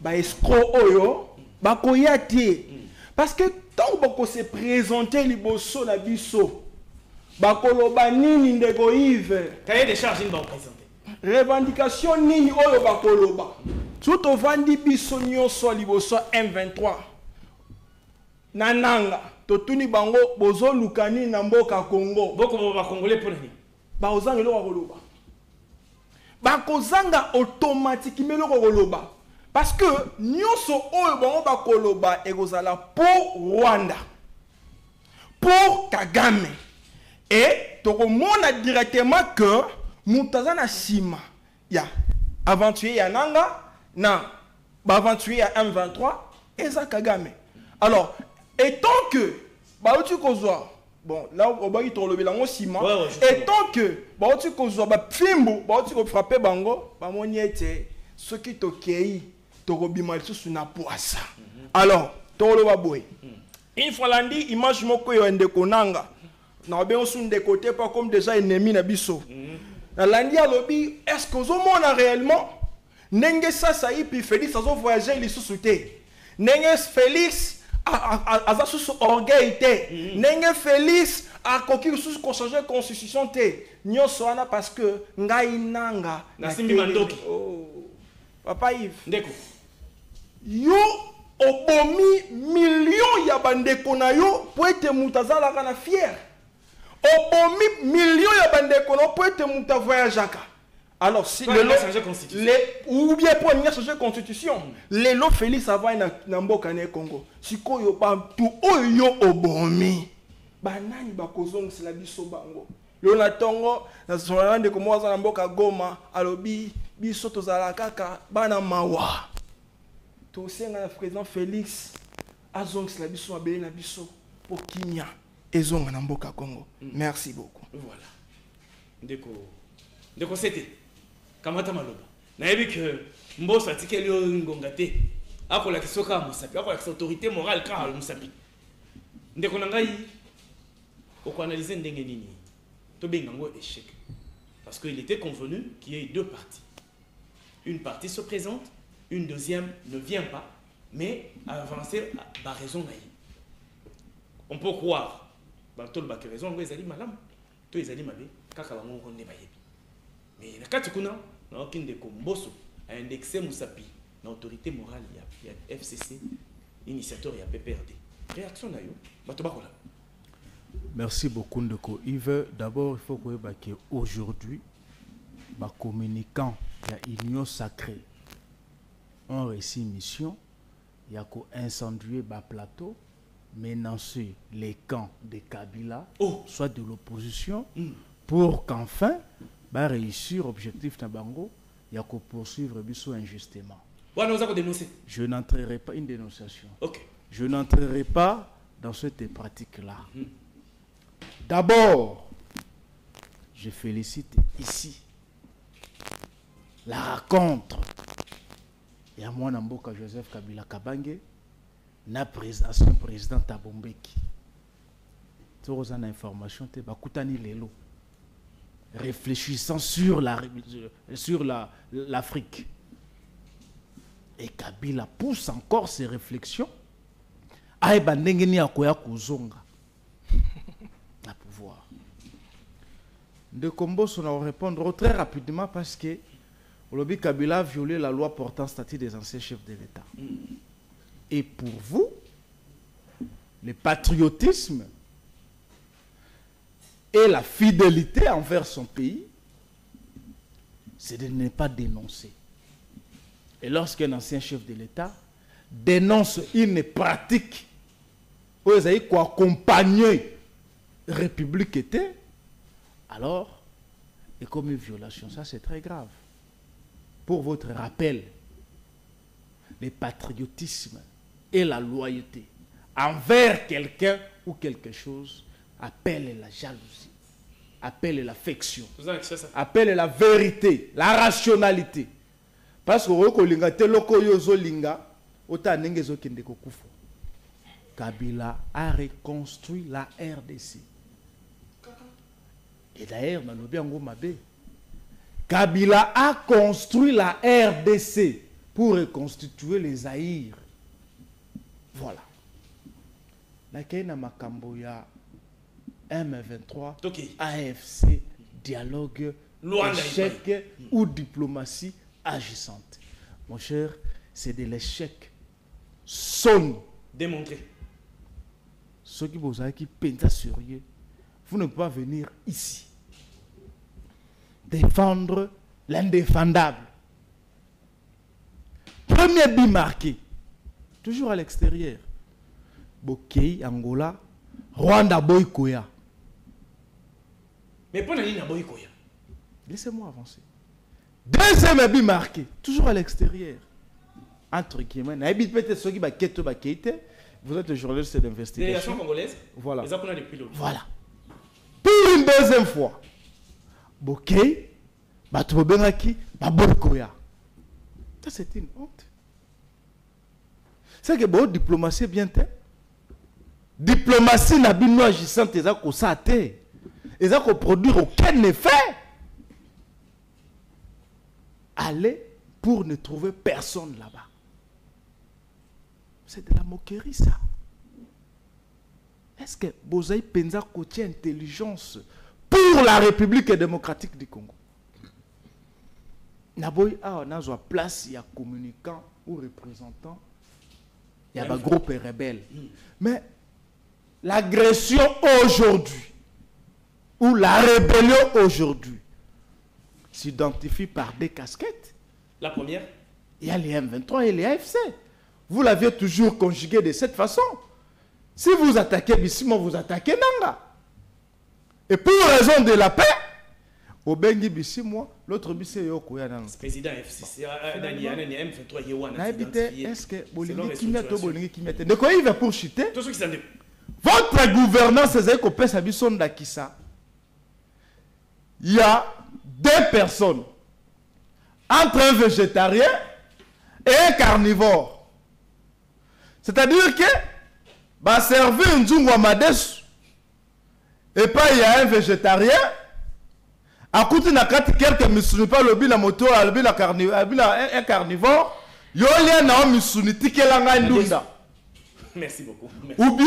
ba escroc oyo ba koyate parce que tant que se présenter liboso na biso ba koloba nini ndeko Yves cahier des charges ba présenter revendication nini oyo bakoloba surtout vandi biso nyonso liboso M23 nananga totuni bango bozo lukani na mboka Congo boko ba congolais pour nini ba ozangelo bakoloba bakozanga automatiquement le koloba parce que nyonso oyo bango bakoloba ekozala pour Rwanda, pour Kagame, et tokomona directement que mutazana sima ya aventurer ya nanga na aventurer ya M23 eza Kagame. Alors étant que baouti kozwa bon là on va y trouver la sima étant que baouti kozwa ba fimbo baouti ko frapper bango ba moniete ce qui tokei tokobima lisusu na poisa. Alors tolo ba boy une fois landi image moko yo ndeko nanga na bien on de côté pas comme déjà ennemi na biso na landi alobi est-ce que zo mona réellement nenge ça y puis Félix azo voyager lisusu te nenge Félix a sous orgueil te nenge Félix a koki sous changer constitution te nyonso wana parce que ngai nanga na simbi mandoki papa Yves ndeko yo obomi million ya bandeko na yo po ete mutazala kana fier obomi million ya bandeko na po ete muta voyageaka. Alors si ou bien pour une changer constitution les lots Félix avant na mboka na Congo sikoyo ba tu oyo obomi banani bakozong c'est la biso bango yo na tongo na solana de komo za na mboka Goma alobi biso tozala kaka bana mawa to senga na président Félix azong c'est la biso abeli na biso pour kimia ezonga na mboka Congo. Merci beaucoup. Voilà ndeko c'était kamata maloba na yebi que mbosa tikeli yo ngonga te akola kisoka musapi akola autorité morale ka musapi ndeko na ngai oko analyser ndenge nini to benga ngo échec parce qu'il était convenu qu'il y ait deux parties. Une partie se présente, une deuxième ne vient pas, mais avancer par raison naïe. On peut croire ba to ba raison ngo ezali malam to ezali mabe kaka bango ko ne bayebi mais na kati kuna na okinde ko mboso a indexé musapi na autorité morale ya FCC initiateur ya PPRD réaction na yo bato bakola. Merci beaucoup Ndeko Yves. D'abord il faut que aujourd'hui ba communicant ya Union Sacrée ont réussi mission ya ko incendier ba plateau menacer les camps de Kabila soit de l'opposition pour qu'enfin ba réussir objectif na bango ya ko poursuivre biso injustement. Je n'entrerai pas une dénonciation. Je n'entrerai pas dans cette pratique-là. D'abord, je félicite ici la rencontre et à moi Namboka Joseph Kabila Kabange na président Tabombeki. Tu as une information te bakutani lelo réfléchissant sur l'Afrique. Et Kabila pousse encore ses réflexions. Aïba ndengeni akoya kuzonga na pouvoir. De Combo, on va répondre très rapidement parce que Olobi Kabila a violé la loi portant statut des anciens chefs de l'État. Et pour vous, le patriotisme et la fidélité envers son pays, c'est de ne pas dénoncer. Et lorsqu'un ancien chef de l'État dénonce une pratique où ils ont accompagné la République était, alors, et comme une violation, ça c'est très grave. Pour votre rappel, le patriotisme et la loyauté envers quelqu'un ou quelque chose appelle la jalousie, appelle l'affection, appelle la vérité, la rationalité. Parce que Kabila a reconstruit la RDC. Et d'ailleurs, Kabila a construit la RDC pour reconstituer les Zaïre. Voilà. La Kenya Makamboya, M23, AFC, dialogue, échec ou diplomatie agissante. Mon cher, c'est de l'échec. Sonne. Démontré. Ceux qui vous avez qui peinent sérieux, vous ne pouvez pas venir ici défendre l'indéfendable. Premier but marqué, toujours à l'extérieur. Bokei, Angola, Rwanda, Boykoya. Mais pas na Boykoya. Laissez-moi avancer. Deuxième but marqué, toujours à l'extérieur. Entre guillemets, peut-être ceux qui vous êtes journaliste d'investigation. Délégation congolaise. Voilà. Voilà. Pour une deuxième fois, Bokei, Batobenaki, Baboykoya. Ça, c'est une honte. C'est que bon, diplomatie est bien fait. Diplomatie n'a pas agissante, ils ont ça ils ont produire aucun effet. Allez pour ne trouver personne là-bas. C'est de la moquerie, ça. Est-ce que Bozaï Penza côté intelligence pour la République démocratique du Congo? Naboy a une place, il y a communicant ou représentant, il y a un groupe rebelle. Mais l'agression aujourd'hui, ou la rébellion aujourd'hui, s'identifie par des casquettes. La première? Il y a les M23 et les AFC. Vous l'aviez toujours conjugué de cette façon. Si vous attaquez Bissimo, vous attaquez Nanga. Et pour raison de la paix, au Bengi Bissimo, l'autre Bissimo Yoko Yanang. Président FCC, M23 Yewana. Est-ce que Bolingi Kimyato Bolingi Kimyato de quoi il va pour chuter? Tout ce qui s'en est. Votre gouvernance, c'est que Pesa Bisson d'Akissa. Il y a deux personnes entre un végétarien et un carnivore. C'est-à-dire que va servir un Djungwa Madesu et pas il y a un végétarien à côté de quelques misuni pas le la moto un carnivore yolia na misuni tikelanga ndunda. Merci beaucoup. Ou bien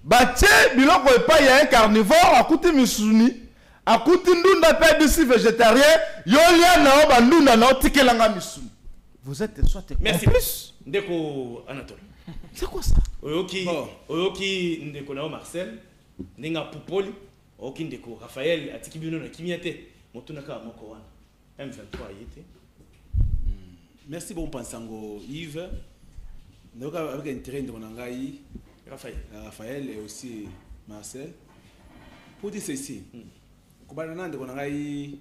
batie biloko et pas il y a un carnivore à côté misuni à côté ndunda pas de végétarien yolia na bandunda na tikelanga misuni. Vous êtes soit merci plus. Ndeko Anatole. C'est quoi ça? Oyoki ndeko na Marcel, ninga Pupoli, oyoki ndeko Raphaël atikibino na Kimiate, motunaka moko wana. M23 yete. Merci beaucoup Pansango Yves. Donc avec intérêt de Ngai, Raphaël et aussi Marcel. Pour dire ceci, Kobanana de Ngai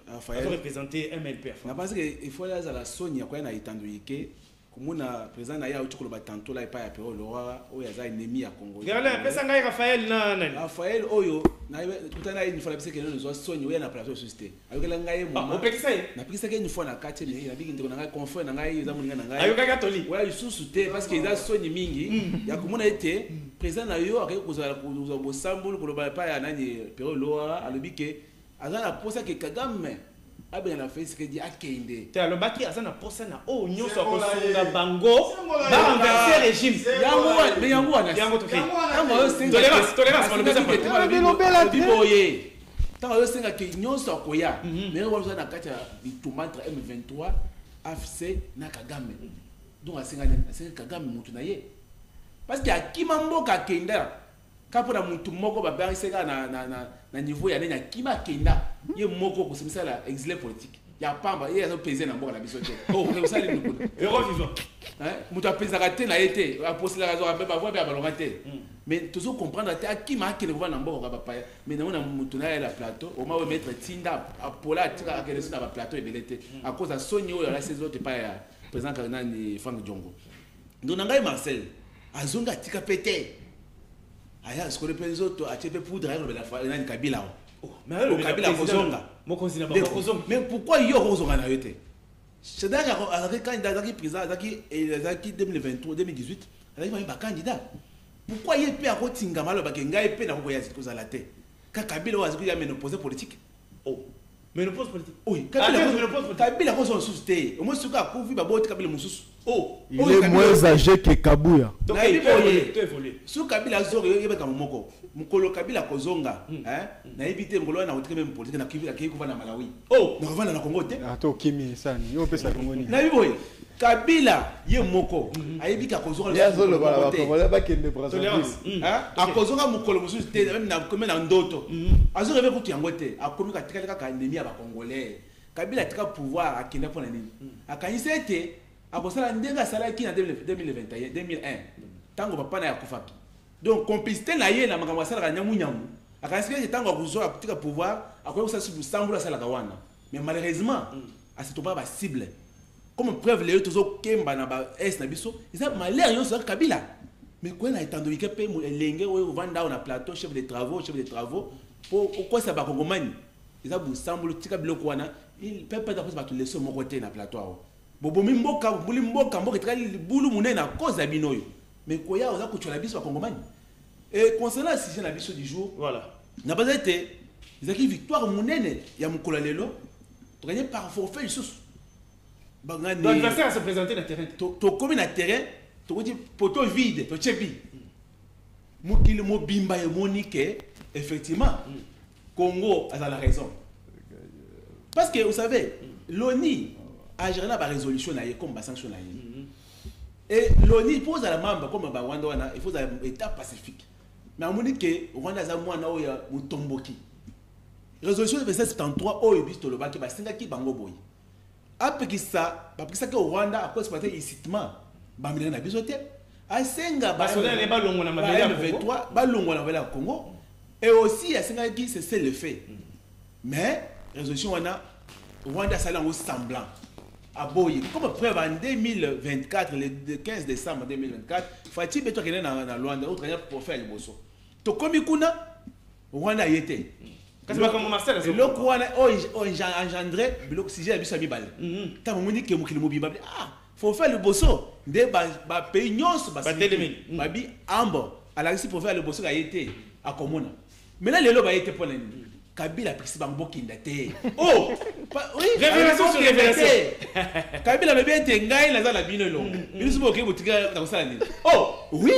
Raphaël représenter MLPF. Je pense qu'il faut aller à la Sonia quand on a étendu que comme on président na ya utukolo batanto là pas ya pero lora o ya za ennemi ya Congo. Regarde pesa ngai Raphaël na nani? Raphaël oyo na tutana une fois la pesa que nous Sonia oya na plateau société. Avec la ngai mo. Ah, opekisa ye. Na pekisa ke une fois na kati na bigi ndeko na ngai confrère na ngai za muninga na ngai. Ayo kaka toli. Ouais, isusu te parce que za Sonia mingi ya komona ete président na yo akay kozala ko bosambo ko ba pa ya nani pero lora alobi ke azana posa ke Kagame abenga na face ke di akende te alobaki azana posa na o nyoso akosunga bango ba renverser régime yango to tolérance biboye tango yo senga ke nyoso akoya mais on va na kati ya bitumba entre M23 AFC na Kagame donc asenga Kagame mutu na ye parce que akima mboka kenda kapona mutu moko ba bangiseka na niveau ya nenya kima kenda ye moko ko simisa la exilé politique ya pamba ye azo peser na mboka na biso te oh ko sali nuko héros vivant mutu apesa ka te na été aposela ka zo ba voix ba balonga te mais toujours comprendre te akima akele ko na mboka ba paya mais na mutu na la plateau au moins mettre tinda apola atika akele sur ba plateau ebelete à cause de sonyo ya la saison te pa ya président Kanani Frank Djongo donc ngai Marcel azonga tika pété aya skole penzoto achepe poudre ya la fa na Kabila mais le Kabila kozonga mokonzina ba kozonga mais pourquoi yo kozonga na yote c'est d'accord avec candidat qui président zaki 2023 2018 avec ba candidat pourquoi il peut akotinga malo ba kenga il peut na ko ya kozala te ka Kabila wa zikuya ménopause politique oh ménopause politique oui Kabila kozonga susté au moins suka ko vi ba boti Kabila mususu oh il est moins âgé que Kabuya donc il peut évoluer sur Kabila zoro yeba ka moko mukolo Kabila kozonga na éviter ngolo na otreme même politique na Kabila ki ko na Malawi oh na kovana na Congo te ato kimi sana yo pesa Congo ni na biboy Kabila ye moko ayebika kozonga ya zolo ba Congolais ba kende tolérance akozonga mukolo mususu te même na ndoto azoro be ko tiango te akomi ka tikala ka ennemi ya ba Congolais Kabila a pouvoir à Kenya pour l'année. À Kanisa était, à cause de la Ndenga Salaki en 2021, 2001. Tant que papa n'a pas donc complicité na yé na makamwasa la nyamu nyamu. À Kanisa était tant que pouvoir, à cause de ça sur Samboula Salagawana. Mais malheureusement, à ce pas cible. Comme preuve les autres Kemba na ba S na biso, ils ont malheur yo sur Kabila. Mais quoi na étant donné que pe lenge ou vanda on a plateau chef de travaux pour quoi ça ba kongomani. Ils ont Samboula tika biloko wana. Il peut pas d'abord laisser mon côté na plateau. Bobo mimboka mboka tali bulu munena cause abinoyo. Mais quoi ya oza kuchola biso kongomani. Et concernant la sujet na biso du jour, voilà. N'a pas été ils ont une victoire munene ya mukola lelo. Tu gagné par forfait juste. L'adversaire a se présenté dans le terrain. Tu commis dans le terrain, tu dis poteau vide, tu chepi. Mokili mobimba et monique effectivement Congo a la raison. Parce que vous savez, l'ONI a géré la résolution comme la sanction. Et l'ONI pose à la membre comme Rwanda, il faut un état pacifique. Mais on dit que Rwanda a un tomboki. Résolution de 1973, oh, il y a un qui bango boy. Après ça, parce que Rwanda a cause de incitement, bamina na bisote. A senga les ballons on a M23, ballons on a Congo. Et aussi à senga qui c'est le fait. Mais résolution on a Rwanda ça au semblant. À boy, comme preuve en 2024, le 15 décembre 2024, Fatih beto kene na Rwanda autre pour faire le bosso. To komi kuna Rwanda y était. Parce que comme Marcel, le Rwanda engendré bloc si j'ai biso mibale. Tant mon dit que mokili mobimba ah faut faire le bosso de ba pays nyonso ba babi ambo ala si pour faire le bosso a été à Komona. Maintenant les loba été pour l'année. Kabila pris bamboki ndate. Oh, oui, révélation sur révélation. Kabila me bien tengai la za bino lo. Bino subo ke botika na kosala ni. Oh, oui.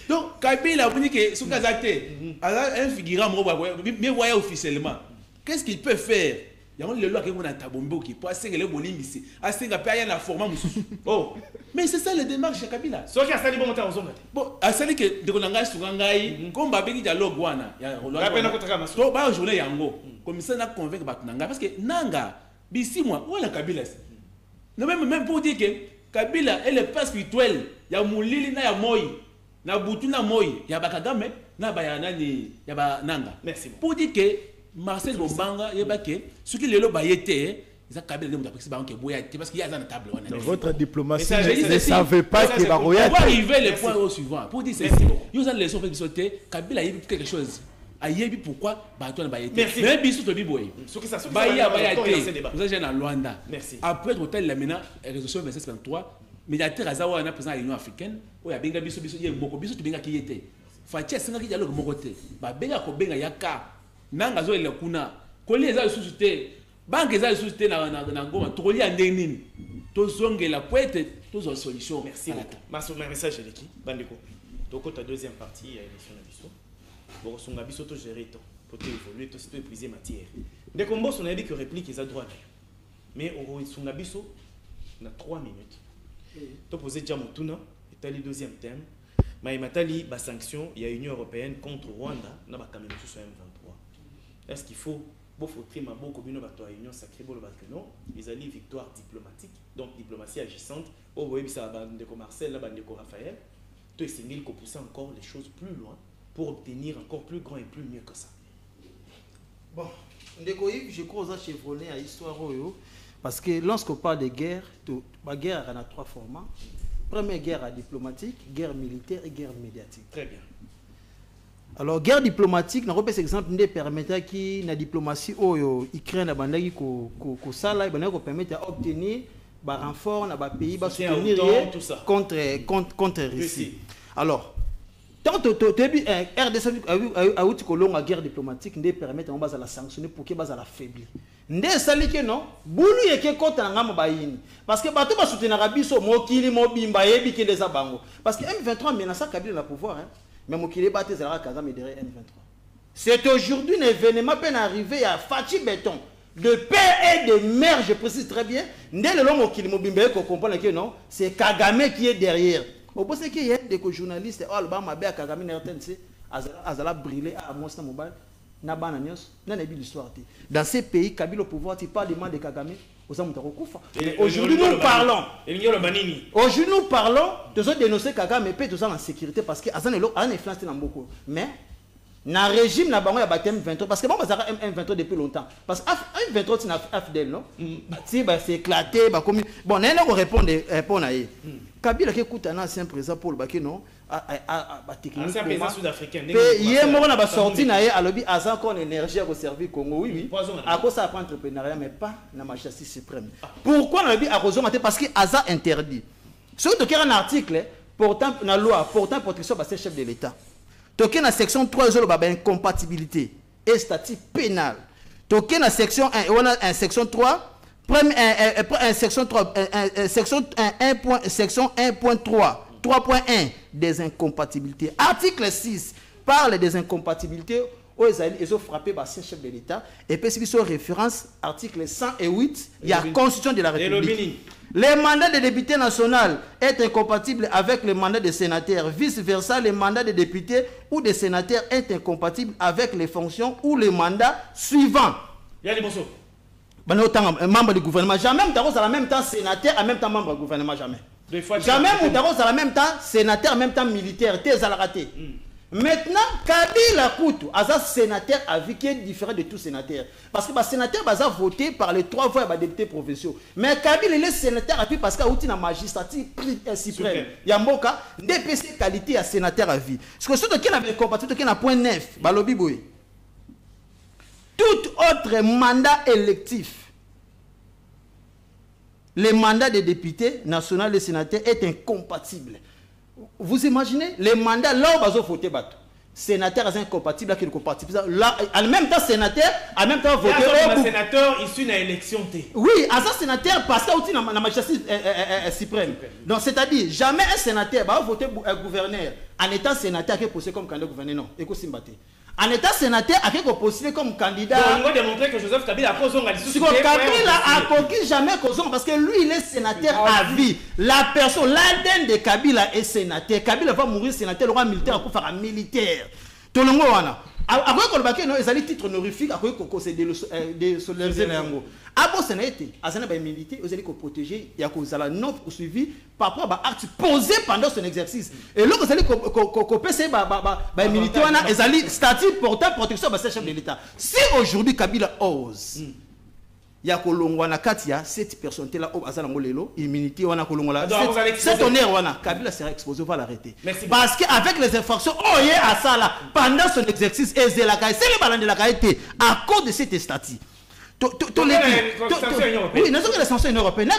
Donc Kabila vous dit que sous Kazate, un figurant mais voyez officiellement. Qu'est-ce qu'il peut faire? Il y a le loi qui est tabombo qui peut assurer le bolim ici. Assurer payer la forme oh, mais c'est ça le démarche de Kabila. Ce qui a sali bon monter en zone. Bon, asali que de konanga sugangai comme babeki dialogue wana. Ya la peine contre Kama. To ba journée yango. Comme ça na convaincre batunanga parce que nanga bisi moi wala Kabila. Non même pour dire que Kabila est le père spirituel. Ya mulili na ya moi. Na butu na moi. Ya bakagame na bayana ni ya ba nanga. Merci. Pour dire que Marcel Bombanga yebake ce qui lelo bayete ils a Kabila de montrer banque boya parce qu'il y a dans la table votre diplomatie ne savait pas que baroya on va arriver le point au suivant pour dire ceci ils ont les leçons fait sauter Kabila y quelque chose ayebi pourquoi bato na bayete mais biso to biboye ce qui ça baya vous avez dans Luanda merci après l'hôtel la mena résolution 2723 médiateur azawa na président de l'Union africaine oya benga biso ye mboko biso to benga ki yete fatia singa ki dialogue mokote ba benga ko benga yaka nanga zo ele kuna koli eza susute banque eza susute na ngoma to koli andeni to zongela poete to zo solution merci beaucoup ma message eleki bandeko to kota deuxième partie ya émission na biso bon songa biso to gérer to pour évoluer to sito épuiser matière ndeko mboso na yebi que réplique eza droit mais on songa biso na 3 minutes to poser déjà motuna etali deuxième thème mais matali ba sanction il y a Union européenne contre Rwanda na ba kameno sur M23. Est-ce qu'il faut faire beaucoup de réunion sacrée pour le non? Ils ont une victoire diplomatique, donc diplomatie agissante. Au bout de ça, Marcel, Raphaël, tu es signé qu'on pousse encore les choses plus loin pour obtenir encore plus grand et plus mieux que ça. Bon, je crois que Chevrolet à l'histoire parce que lorsqu'on parle de guerre, la guerre a 3 formats. Première guerre diplomatique, guerre militaire et guerre médiatique. Très bien. Alors guerre diplomatique, par exemple, ne permettait qui la diplomatie au Ukraine a bandagi ko sala bandagi permettre d'obtenir ba renfort na ba pays ba soutenir contre Russie. Alors tant RDC a eu kolonga guerre diplomatique ne permettre on base la sanctionner pour que base la faiblir. Nde sali que non bulu yeke kota ngama ba yini parce que bato ba soutenir biso mokili mobimba yebi ke des abango parce que M23 menace Kabila le pouvoir hein. Mais mon kilé batté Zara Kagame derrière M23. C'est aujourd'hui un événement peine arrivé à Fatih Béton. De père et de mère, je précise très bien. Dès le long qu'il m'a bimbe qu'on comprend que non, c'est Kagame qui est derrière. Vous pensez qu'il y a des journalistes, oh le bas m'a bien Kagame n'entend c'est Azala brûlé à Mosna Mobile. Dans ces pays, Kabila au pouvoir, tu parles des mains de Kagame. Aujourd'hui, nous parlons. Aujourd'hui, nous parlons. Nous avons dénoncé Kagame et nous sommes en sécurité parce que Azan a influence dans beaucoup. Mais, dans le régime, il y a M23. Parce que moi, j'ai M23 depuis longtemps. Parce que M23, c'est un FDL, non? C'est éclaté. Bon, nous allons répondre à eux. Kabila qui écoute un ancien président pour le baquet, non? Ancien président sud-africain. Hier, moi, on a sorti à l'objet Azan qu'on énergie à servir Congo. Oui. À cause ça, entrepreneuriat, mais pas dans la justice suprême. Pourquoi on a dit à Roson? Parce que Azan interdit. Surtout qu'il y a un article portant la loi, portant protection par ces chefs de l'État. Toqué dans la section 3, il y a incompatibilité et statut pénal. Toqué dans la section 1, on a section 3. Section 1.3, 3.1 des incompatibilités. Article 6 parle des incompatibilités où ils ont frappé par ces chefs de l'État. Et puis, si référence, article 108, il y a la Constitution de la République. Les mandats de député national est incompatible avec les mandats de sénateur. Vice-versa, les mandats de député ou de sénateur est incompatible avec les fonctions ou les mandats suivants. Membre du gouvernement. Jamais Moudaros à la même temps sénateur, en même temps membre du gouvernement. Jamais. Jamais Moudaros à la même temps sénateur, en même temps militaire. T'es à la raté. Maintenant, Kabila Koutou, un sénateur à vie qui est différent de tout sénateur. Parce que le sénateur va voter par les 3 voix des députés provinciaux. Mais Kabila, il est sénateur à vie parce qu'il y a une magistrature suprême. Il y a un cas, DPC qualité à sénateur à vie. Parce que ceux qui ont compatible, qui ont point 9, Balobi Boy. Tout autre mandat électif, le mandat des députés nationaux et sénateurs est incompatible. Vous imaginez les mandats là où ils ont voté bateau. Sénateur est incompatible avec le compatible. Là, en même temps sénateur, en même temps voté. Un sénateur issu d'une élection T. Oui, à ça sénateur parce qu'il y a dans la magistrature suprême. Donc c'est-à-dire jamais un sénateur va voter gouverneur en étant sénateur qui est posé comme candidat gouverneur non. Écoute Simbaté. En état sénateur, à qui est postulé comme candidat. On va démontrer que Joseph Kabila a causé Kabila a conquis jamais causé parce que lui, il est sénateur à vie. La personne, l'ADN de Kabila est sénateur. Kabila va mourir sénateur, le roi militaire, pour faire un militaire. Tout le monde, voilà. Après qu'on le baquet, ils ont des titres honorifiques, après qu'on s'est désolidariser. Après, c'est été, à ce moment-là, militaire, ils ont protéger, il y a un non poursuivi par rapport à l'acte posé pendant son exercice. Et là, vous allez copier ces militaires, ils ont statut portant protection de ces chefs de l'État. Si aujourd'hui, Kabila ose, il y a Kolongwana Katia, cette personne-là, immunité, cet honneur, Kabila sera exposé, on va l'arrêter. Parce qu'avec les infractions, il y a ça là, pendant son exercice, c'est le ballon de la qualité, à cause de cette statut. Oui, nous avons les sanctions européennes.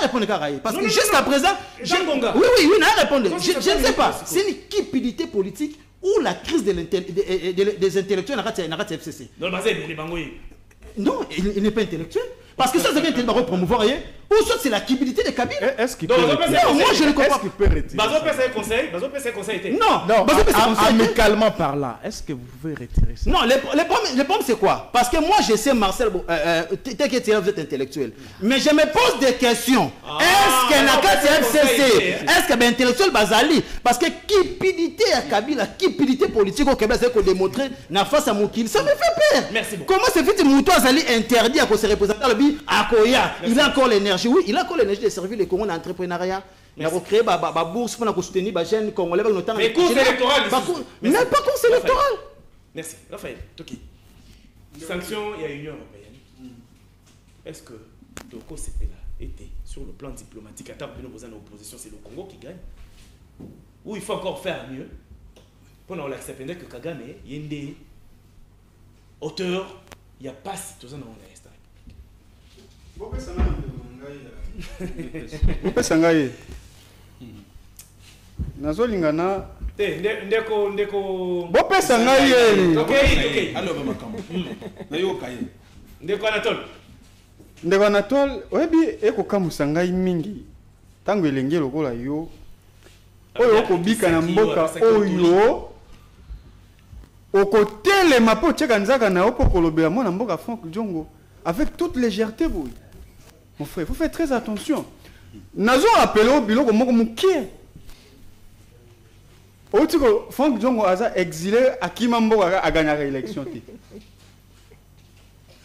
Parce que jusqu'à présent, je ne sais pas. C'est une cupidité politique ou la crise des intellectuels dans la FCC. Non, il n'est pas intellectuel. Parce que ça, c'est bien de promouvoir rien. Ou soit c'est la cupidité de Kabila. Est-ce qu'il peut retirer? Non, moi je ne comprends pas. Est-ce qu'il peut retirer? Bazo peut conseil. Non, amicalement parlant, est-ce que vous pouvez retirer ça? Non, le problème c'est quoi? Parce que moi je sais, Marcel, t'inquiète, vous êtes intellectuel. Mais je me pose des questions. Est-ce que la FCC, est-ce que l'intellectuel Bazali? Parce que cupidité à Kabila, cupidité politique au Québec, c'est qu'on démontre na face à Moukil. Ça me fait peur. Merci beaucoup. Comment se fait que Moutou Azali interdit à se représenter à l'objet à Koya? Il a encore l'énergie. Oui, il a encore l'énergie de servir les Congolais d'entrepreneuriat. Il a recréé ma bourse pour soutenir les jeunes Congolais. Mais course électorale. Mais pas course électorale. Merci. Raphaël, Toki. Sanction, il y a Union européenne. Est-ce que Toko Sepela était sur le plan diplomatique, à table de nos oppositions, c'est le Congo qui gagne? Ou il faut encore faire mieux pour nous accepter que Kagame, il y a une auteur, il n'y a pas si tout ça dans le reste. Sangaye. Nazolingana. Ndeko. Bope Sangaye. Ok. Alors, Ndeko Anatole. Ndeko Anatole, oyebi ekokamu Sangaye mingi. Tango elenge lokola yo. Oyo okobika na mboka oyo. Okotele mapo tcheka nzaka na opo kolobela mona mboka Franck Djongo avec toute légèreté vous. Mon frère, il faut faire très attention. Nous avons appelé au bureau comme Mouké. Franck Djongo a exilé à Kimambo a gagné l'élection.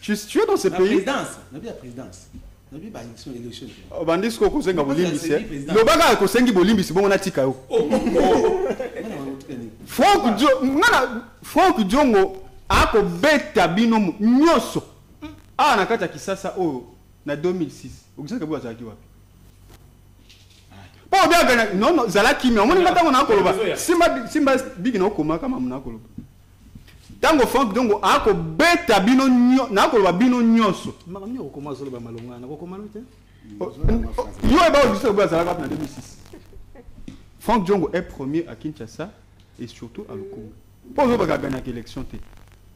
Tu es dans ce La pays. présidence. La présidence. La élection. Bandisco kosenga bolimbisi. Le baga kosengi bolimbisi bon on a tika yo. Franck Diongo ako beta bino nyoso. Ah na kata kisasa o na 2006. Ukisaka bwa zaki wapi? Po bien gana non zala kimia. Omoni ngata ngona koloba. Simba big na okoma kama mna koloba. Tango Franck Diongo ako beta bino na koloba bino nyoso. Makamni okoma zolo ba malonga na kokoma lote. Yo eba ukisaka bwa zala na 2006. Franck Diongo est premier à Kinshasa et surtout à Lukunga. Pour vous gagner l'élection.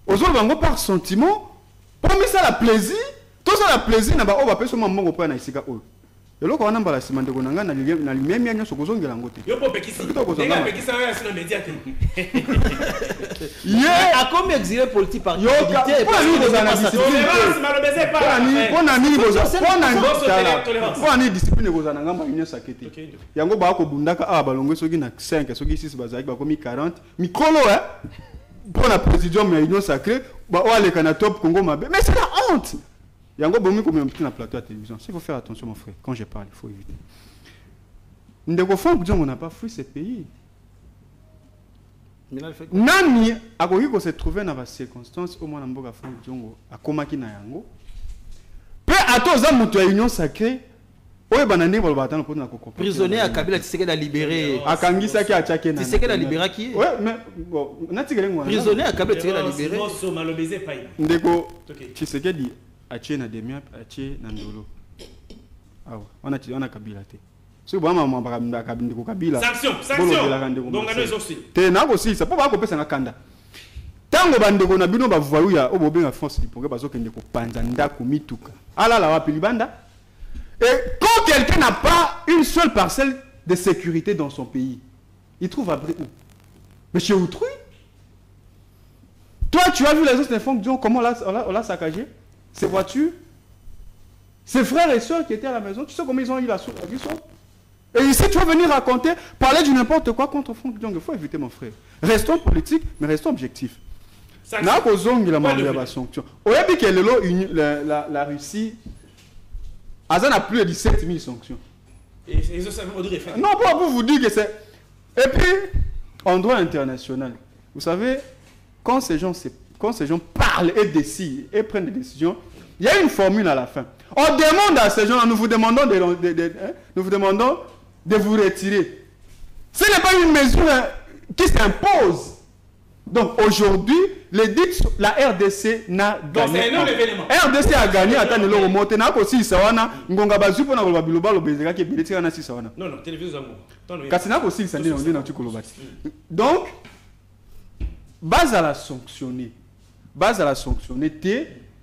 Aujourd'hui, par sentiment, pour ça la plaisir, tout ça la plaisir, n'a pas on va pas seulement mon point na isika o. Et là quand on a la semaine de konanga na lui même sur kozonga langote. Yo po pekisi. Nga pekisa ya sur média te. A combien exilé politique par yo pour nous dans la discipline. Pour ani discipline kozana ngamba union sakete. Yango ba ko bundaka a balongwe soki na 5 soki 6 bazaki ba komi 40. Mikolo pour la présidium ya union sacrée ba o ale kana top Congo mabe. Mais c'est la honte. Yango bomi comme un petit na plateau à télévision. Il faut faire attention mon frère quand je parle, il faut éviter. Ndeko Franck Diongo n'a pas fui ce pays. Nani akoki ko se trouver dans les circonstances au moins na mboka Franck Diongo akomaki na yango. Pe atoza mutu ya union sacrée oye banane ba batana pour na kokopé. Prisonnier à Kabila Tshisekedi a libéré. Akangisa ki achake na. Tshisekedi a libéré qui? Ouais mais bon, nati kelengo. Prisonnier à Kabila Tshisekedi a libéré. Moso malobeze pai. Ndeko Tshisekedi achie na demia achie na ndolo. Ah on a Kabila te. Si vous avez Kabila. Sanction. Donc on est aussi. Te na ko si ça pas ko pesa na kanda. Tango bandeko na bino ba voyou ya obobenga France liponge bazo kende ko panza ndako mituka. Ala la wapi libanda. Et quand quelqu'un n'a pas une seule parcelle de sécurité dans son pays, il trouve abri où? Mais chez autrui. Toi, tu as vu les autres enfants comment on l'a saccagé? Ses voitures, ses frères et sœurs qui étaient à la maison, tu sais comment ils ont eu la sauce. Et ici, tu vas venir raconter, parler de n'importe quoi contre Franck Diongo. Il faut éviter, mon frère. Restons politiques, mais restons objectifs. La Russie, Azan a plus de 17 000 sanctions. Non, pour vous dire que c'est... Et puis, en droit international, vous savez, quand ces gens parlent et décident et prennent des décisions, il y a une formule à la fin. On demande à ces gens, nous vous demandons de vous retirer. Ce n'est pas une mesure qui s'impose. Donc aujourd'hui, la RDC n'a gagné. RDC a gagné. Attendez, le remonté n'a aussi sawana. Ngonga bazu pour na biloba lo bezeka ki bileti na si sawana. Non, télévision zango. Kasi n'a aussi sandi na ndina tukolobati. Donc base à la sanctionner.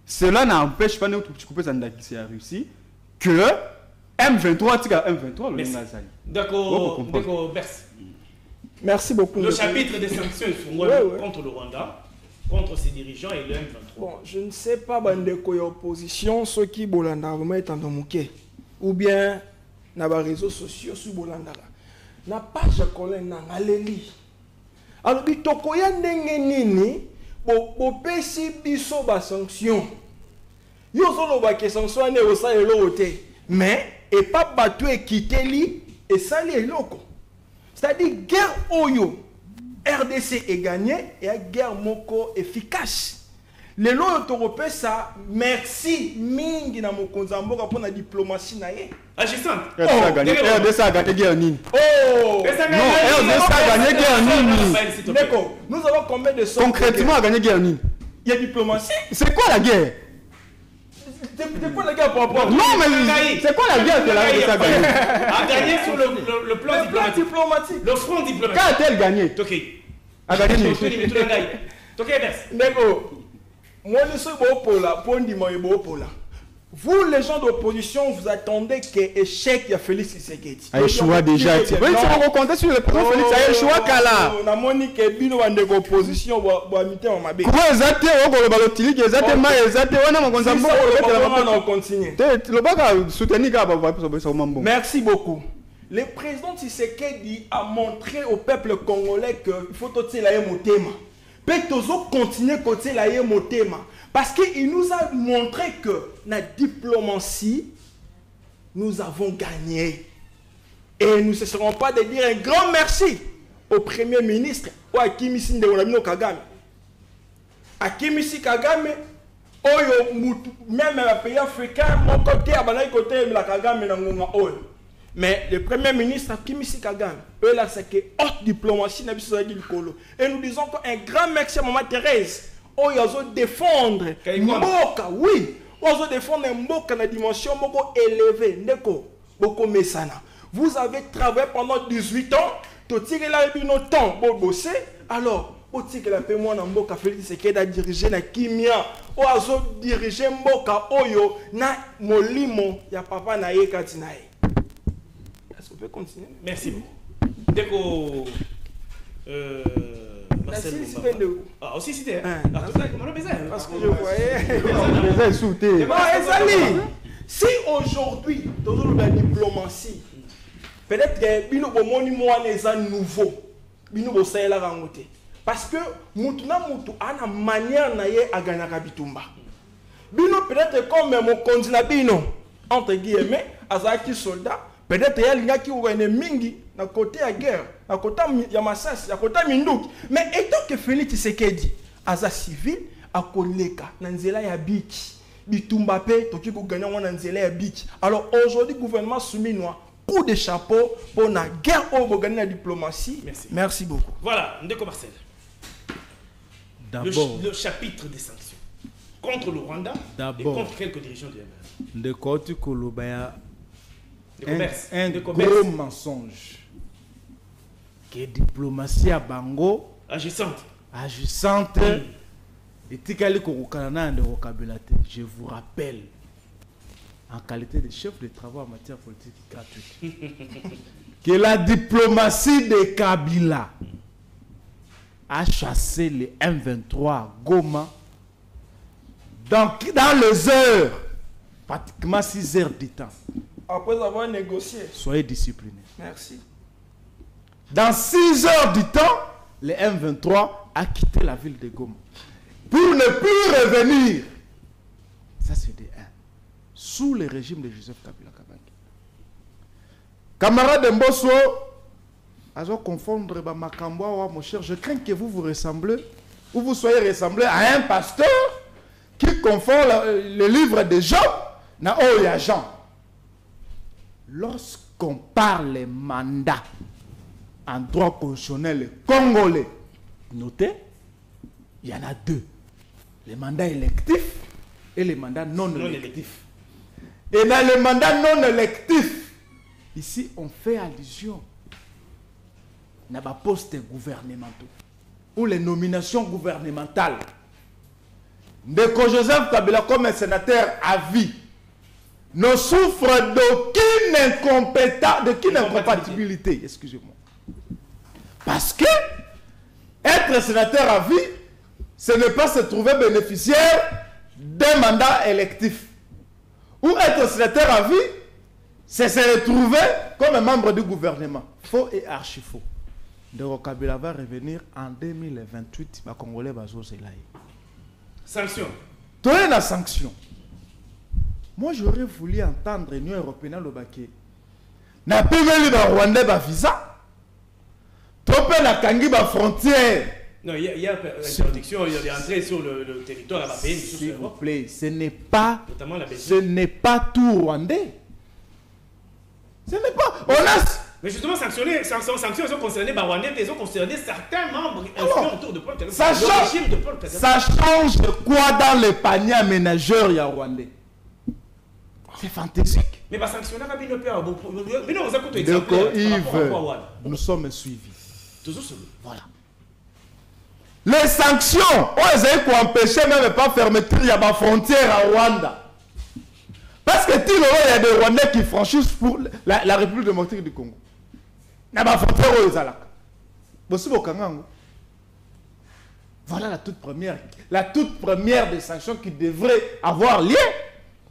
Cela n'empêche pas notre petit coupé zandaki à Russie que M23 tika M23 le Nazali. D'accord, merci. Merci beaucoup. Le chapitre des sanctions contre le Rwanda, contre ses dirigeants et le M23. Bon, je ne sais pas, bandeko ya opposition, ceux qui bolanda remettent en domouké, ou bien na ba réseaux sociaux sur bolanda. Na page kolé na ngaleli. Alors bitoko ya ndenge nini bo pesi biso ba sanction. Yo solo ba ke sanction ne o sa elo te, mais et pas batu e kiteli et sali eloko. C'est-à-dire, guerre Oyo, RDC est gagné et la guerre Moko efficace. Les lois européens, ça, merci, mingi na mokonzambo pour la diplomatie naie. Agissant. RDC a gagné guerre nini. Oh! Non, RDC a gagné guerre nini. D'accord. Nous avons combien de sommes? Concrètement, a gagné guerre nini. Il y a diplomatie. C'est quoi la guerre? C'est quoi la guerre pour rapport? Non, mais c'est quoi la guerre que la RDC a gagné? A gagné sur le plan diplomatique. Le front diplomatique. Qu'a-t-elle gagné? Toké. A gagné. Toké, merci. D'accord. Moi, je suis pour la. Vous, les gens d'opposition, vous attendez que échec y a Félix Tshisekedi. A échoué déjà. Oui, c'est on compte sur le président Félix. A échoué Kala. Na monique bino bande opposition bo mité on mabe. Quoi exacté on ko balotili que exacté ma exacté wana mokonza mbo on continue. Le baka soutenir ka ba so mambo. Merci beaucoup. Le président Tshisekedi a montré au peuple congolais que il faut totiela ye motema. Petozo continue côté la motema. Parce qu'il nous a montré que la diplomatie, nous avons gagné. Et nous ne cesserons pas de dire un grand merci au Premier ministre, ou à Kimisi Ndeolamino Kagame. À Kimisi Kagame, même un pays africain, mon côté, à côté de la Kagame, mais le Premier ministre Kimisi Kagame, eux là, c'est que haute diplomatie, et nous disons qu'un grand merci à Maman Thérèse, ils ont défendre Mboka, oui, ils ont défendre Mboka dans la dimension élevée, Ndeko, Boko Mesana. Vous avez travaillé pendant 18 ans, tu tirez là depuis notre temps pour bosser, alors, tu tirez la paix, moi, Mboka Félix Tshisekedi a dirigé la Kimia, ou a dirigé Mboka Oyo, na Molimo, ya papa na ye Katinae. Est-ce qu'on peut continuer? Merci beaucoup. Dès qu'on... Marcel ah, aussi c'était. Parce que je voyais. Si aujourd'hui, dans la diplomatie, peut-être que Bino Bomoni Moine est un nouveau. Bino Bossé la rangoté. Parce que Moutuna Moutou a une manière naïe à gagner à Bitumba. Bino peut-être comme mon continent Bino, entre guillemets, Azaki soldat. Peut-être qu'il y a des gens qui ont un mingi à côté de la guerre, à côté de Yamassas, à côté de Mindouk. Mais étant que Félix Tshisekedi, Aza civil, à Koleka, Nanzela ya Biki, Bitumbape, Toki pour gagner Nanzela ya Biki. Alors aujourd'hui, le gouvernement souminois, coup de chapeau pour la guerre pour gagner la diplomatie. Merci. Merci beaucoup. Voilà, Ndeko Marcel. D'abord, le chapitre des sanctions contre le Rwanda et contre quelques dirigeants du MR. Ndeko Kolobaya. Un gros mensonge que diplomatie à Bango agissante et Tikali Korukanana de vocabulaire. Je vous rappelle, en qualité de chef de travaux en matière politique gratuite, que la diplomatie de Kabila a chassé les M23 à Goma dans les heures, pratiquement 6 heures du temps. Après avoir négocié. Soyez disciplinés. Merci. Dans 6 heures du temps, le M23 a quitté la ville de Goma. Pour ne plus revenir. Ça, c'est des 1. Sous le régime de Joseph Kabila Kabange. Camarade Mbosso, à confondre Makamboa, mon cher, je crains que vous ressemblez, ou vous soyez ressemblé à un pasteur qui confond le livre de Job na Oya Jean. Lorsqu'on parle des mandats en droit constitutionnel congolais, notez, il y en a 2. Les mandats électifs et les mandats non électifs. Et dans les mandats non électifs, ici on fait allusion à des postes gouvernementaux ou les nominations gouvernementales. Ndeko Joseph Kabila comme un sénateur à vie ne souffre d'aucune incompétence, d'aucune incompatibilité, excusez-moi. Parce que être sénateur à vie, ce n'est pas se trouver bénéficiaire d'un mandat électif. Ou être sénateur à vie, c'est se retrouver comme un membre du gouvernement. Faux et archi faux. Ndeko Kabila va revenir en 2028, les Congolais vont se là. Sanction. Tu as une sanction. Moi, j'aurais voulu entendre l'Union européenne le baquet. N'a pas vu le Rwanda ba visa. Trop peu la Kangi ba frontière. Non, il y a interdiction, il y a entrée sur le territoire européen. S'il vous plaît, ce n'est pas, notamment la Belgique. Ce n'est pas tout rwandais. Ce n'est pas. On a. Mais justement, sanctions, ils ont concerné Rwandais, ils ont concerné certains membres autour de Paul Kagame. Ça change quoi dans les paniers aménageurs il y a Rwandais? C'est fantastique. Mais sanctionner pas bien peur. Mais non, vous écoutez. Yves, nous sommes suivis. Voilà. Les sanctions, on les a pour empêcher même pas fermeture il y a ma frontière à Rwanda. Parce que il y a des Rwandais qui franchissent pour la République démocratique du Congo. Il y a ma frontière où ils allaient. Voilà la toute première des sanctions qui devrait avoir lieu.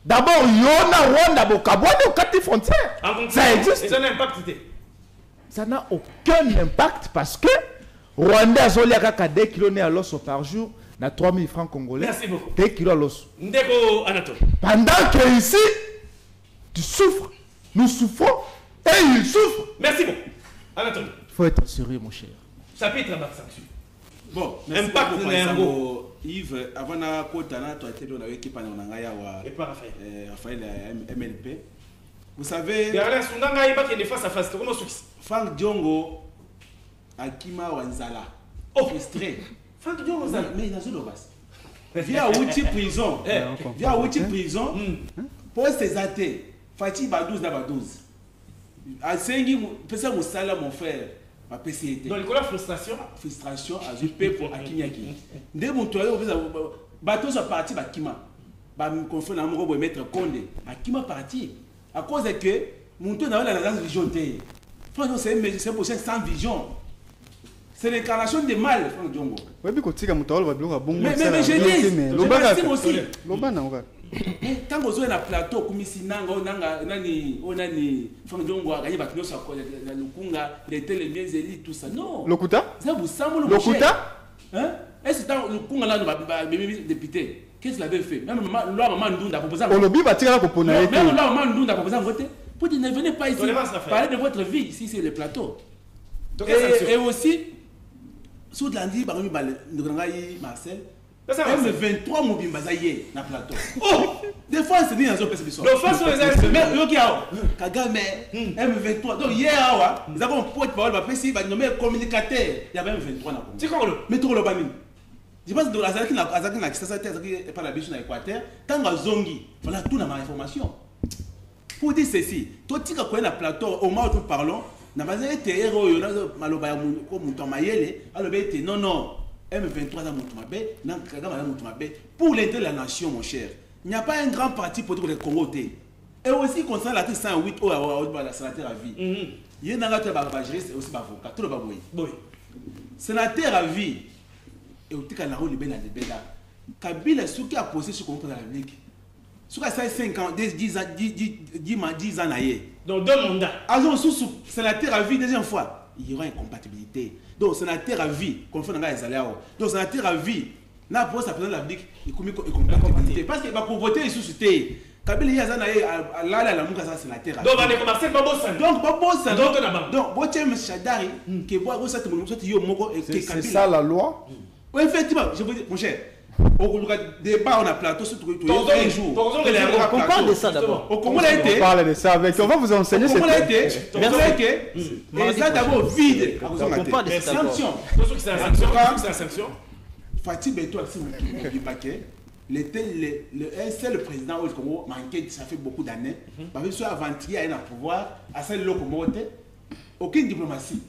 D'abord, il y a Rwanda, Bokabouane, au 4 frontières. Ça existe. Et ça n'a impact. Ça n'a aucun impact parce que Rwandais azolia kaka 2 kg à l'os par jour na 3000 francs congolais. Merci beaucoup. 2 kg à l'os. Ndeko Anatole. Pendant que ici tu souffres, nous souffrons et ils souffrent. Merci beaucoup. Anatole. Il faut être sérieux mon cher. Chapitre à sanction. Bon, merci Impact beaucoup, na yango. Yves, avant na kotana, tu as été dans l'équipe en Nangaya Et pas Raphaël. Raphaël MLP. Vous savez, Derrière Sundanga, il va qu'il est face à face. Comment ça? Frank Diongo, Akima Wanzala. Oh, frustré. Frank Diongo, mais il a joué le bas. Via Outi prison. Via Outi prison. Pour ces athées, Fatih Badouz n'a pas 12. À Sengi, Pesa Moussala, mon frère. Dans l'école, frustration. Frustration, à Zupé pour Akinyaki. Dès mon toit, bateau sont partis, Bakima. Me confondre à mon mettre Condé. Akima parti. À cause que mon toit n'a pas la vision. Franchement, c'est pour ça sans vision. C'est l'incarnation des mal, Franck Diongo. Oui, mais quand tu as bon, mais je dis, je aussi. Quand vous êtes dans le plateau, comme ici, Franck Diongo a gagné la Lukunga, les télémiens élites, tout ça. Non. Lokuta? Ça vous semble le Lokuta? Est-ce que le Lukunga là, nous député, qu'est-ce qu'il avait fait? Même le maman Ndounda a proposé. On lobby va tirer la coponade. Même le maman Ndounda a proposé de voter. Pour dire, ne venez pas ici. Parlez de votre vie ici, c'est le plateau. Et aussi, sous lundi, Marcel, M23 mobile basaye na plateau. Oh, des fois c'est bien dans le PSB. L'offense sur les arrêts. Mais Kagame M23. Donc hier nous avons un pote parole va PSB va nommer communicateur. Il y avait M23 na. C'est quoi le? Mais tout le bani. Je pense que la Azaki na ça c'est pas la biche na Équateur. Tant que zongi, voilà tout na ma information. Pour dire ceci, toi tu as quoi na plateau au moment où nous parlons. Na bazé été héros yo na maloba ya ko muto mayele alobe été non M23 dans muto mabe na Kagame na muto mabe pour l'intérêt de la nation mon cher. Il n'y a pas un grand parti politique pour le Congo. Et aussi concernant l'article 108 au la sénateur à vie. Il y a un autre c'est aussi avocat tout le baboui. Oui. Sénateur à vie et au tika na rôle libéral libéral. Kabila ce qui a posé sur contre la République. Sur ça 5 ans 10 ans naïe. Donc 2 mandats. Alors sous sénateur à vie deuxième fois, il y aura une compatibilité. Donc sénateur à vie, confond dans les aléas. Donc sénateur à vie, n'a pas sa président de la République, il commet compatibilité parce que va pour voter sous cité. Kabila Yazan naïe là la muka ça sénateur. Donc va les commencer pas bossa. Donc pas bossa. Donc Botem Chadari qui voit ça tout le monde yo moko et c'est ça la loi. Oui effectivement, je veux dire mon cher. Au débat on a plateau sur tous les jours. On parle de ça d'abord. On parle de ça avec. On va vous enseigner cette. Mais ça d'abord vide. On parle de sanctions. C'est la sanction. Fatih Beto a dit paquet. Le président au Congo manqué, ça fait beaucoup d'années. Parce que soit avant-hier à un pouvoir, à celle locomotive, aucune diplomatie.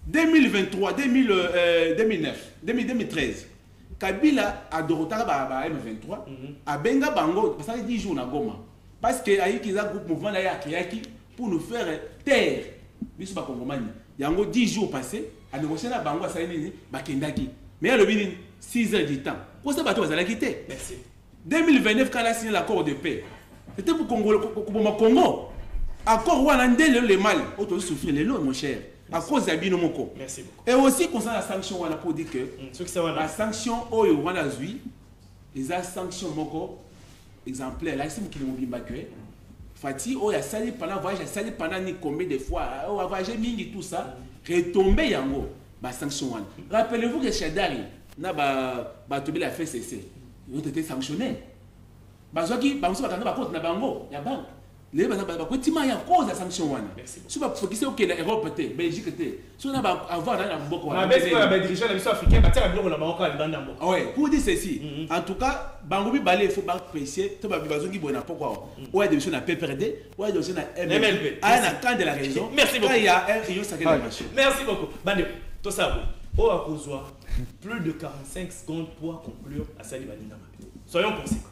2023, 2009, 2013. Kabila a Dorota M23 a Benga Bango parce qu'il 10 jours na Goma parce que ayi kiza groupe mouvement là qui pour nous faire taire biso ba Congomani yango 10 jours passés a négocier na Bango ça nini bakendaki mais le bini 6 heures du temps pour ça bato bazala quitter. Merci. 2029 quand a signé l'accord de paix c'était pour Congo accord wana ndele le mal auto souffrir les lots mon cher. À cause de Bino Moko. Merci beaucoup. Et aussi concernant la sanction, on a pour dire que la sanction, on a les sanctions Moko exemplaires. Là, c'est qui nous dit que Fatih, on a sali pendant voyage, a sali pendant ni combien de fois, on a voyagé mingi tout ça, retomber yango, la sanction. Rappelez-vous que Chadari, n'a pas la fait cesser. Ils ont été sanctionnés. Bazoki, Bamso, pas contre la bango, la banque. Les gens qui ont cause de sanction. Si vous focusez sur l'Europe, la Belgique, si on a avoir dans la Mboko. La dirigeant de l'Union africaine, pour dire ceci, en tout cas, Bangobi Balé, il faut pas apprécier. Tu vas besoin de dire pourquoi. Ou est de la PPRD, ou est de la MLP. À la fin de la raison. Merci beaucoup. Il y a un réunion sacré de marché. Merci beaucoup. Bandé, tout ça, on a besoin plus de 45 secondes pour conclure à Sali Badina. Soyons conséquents.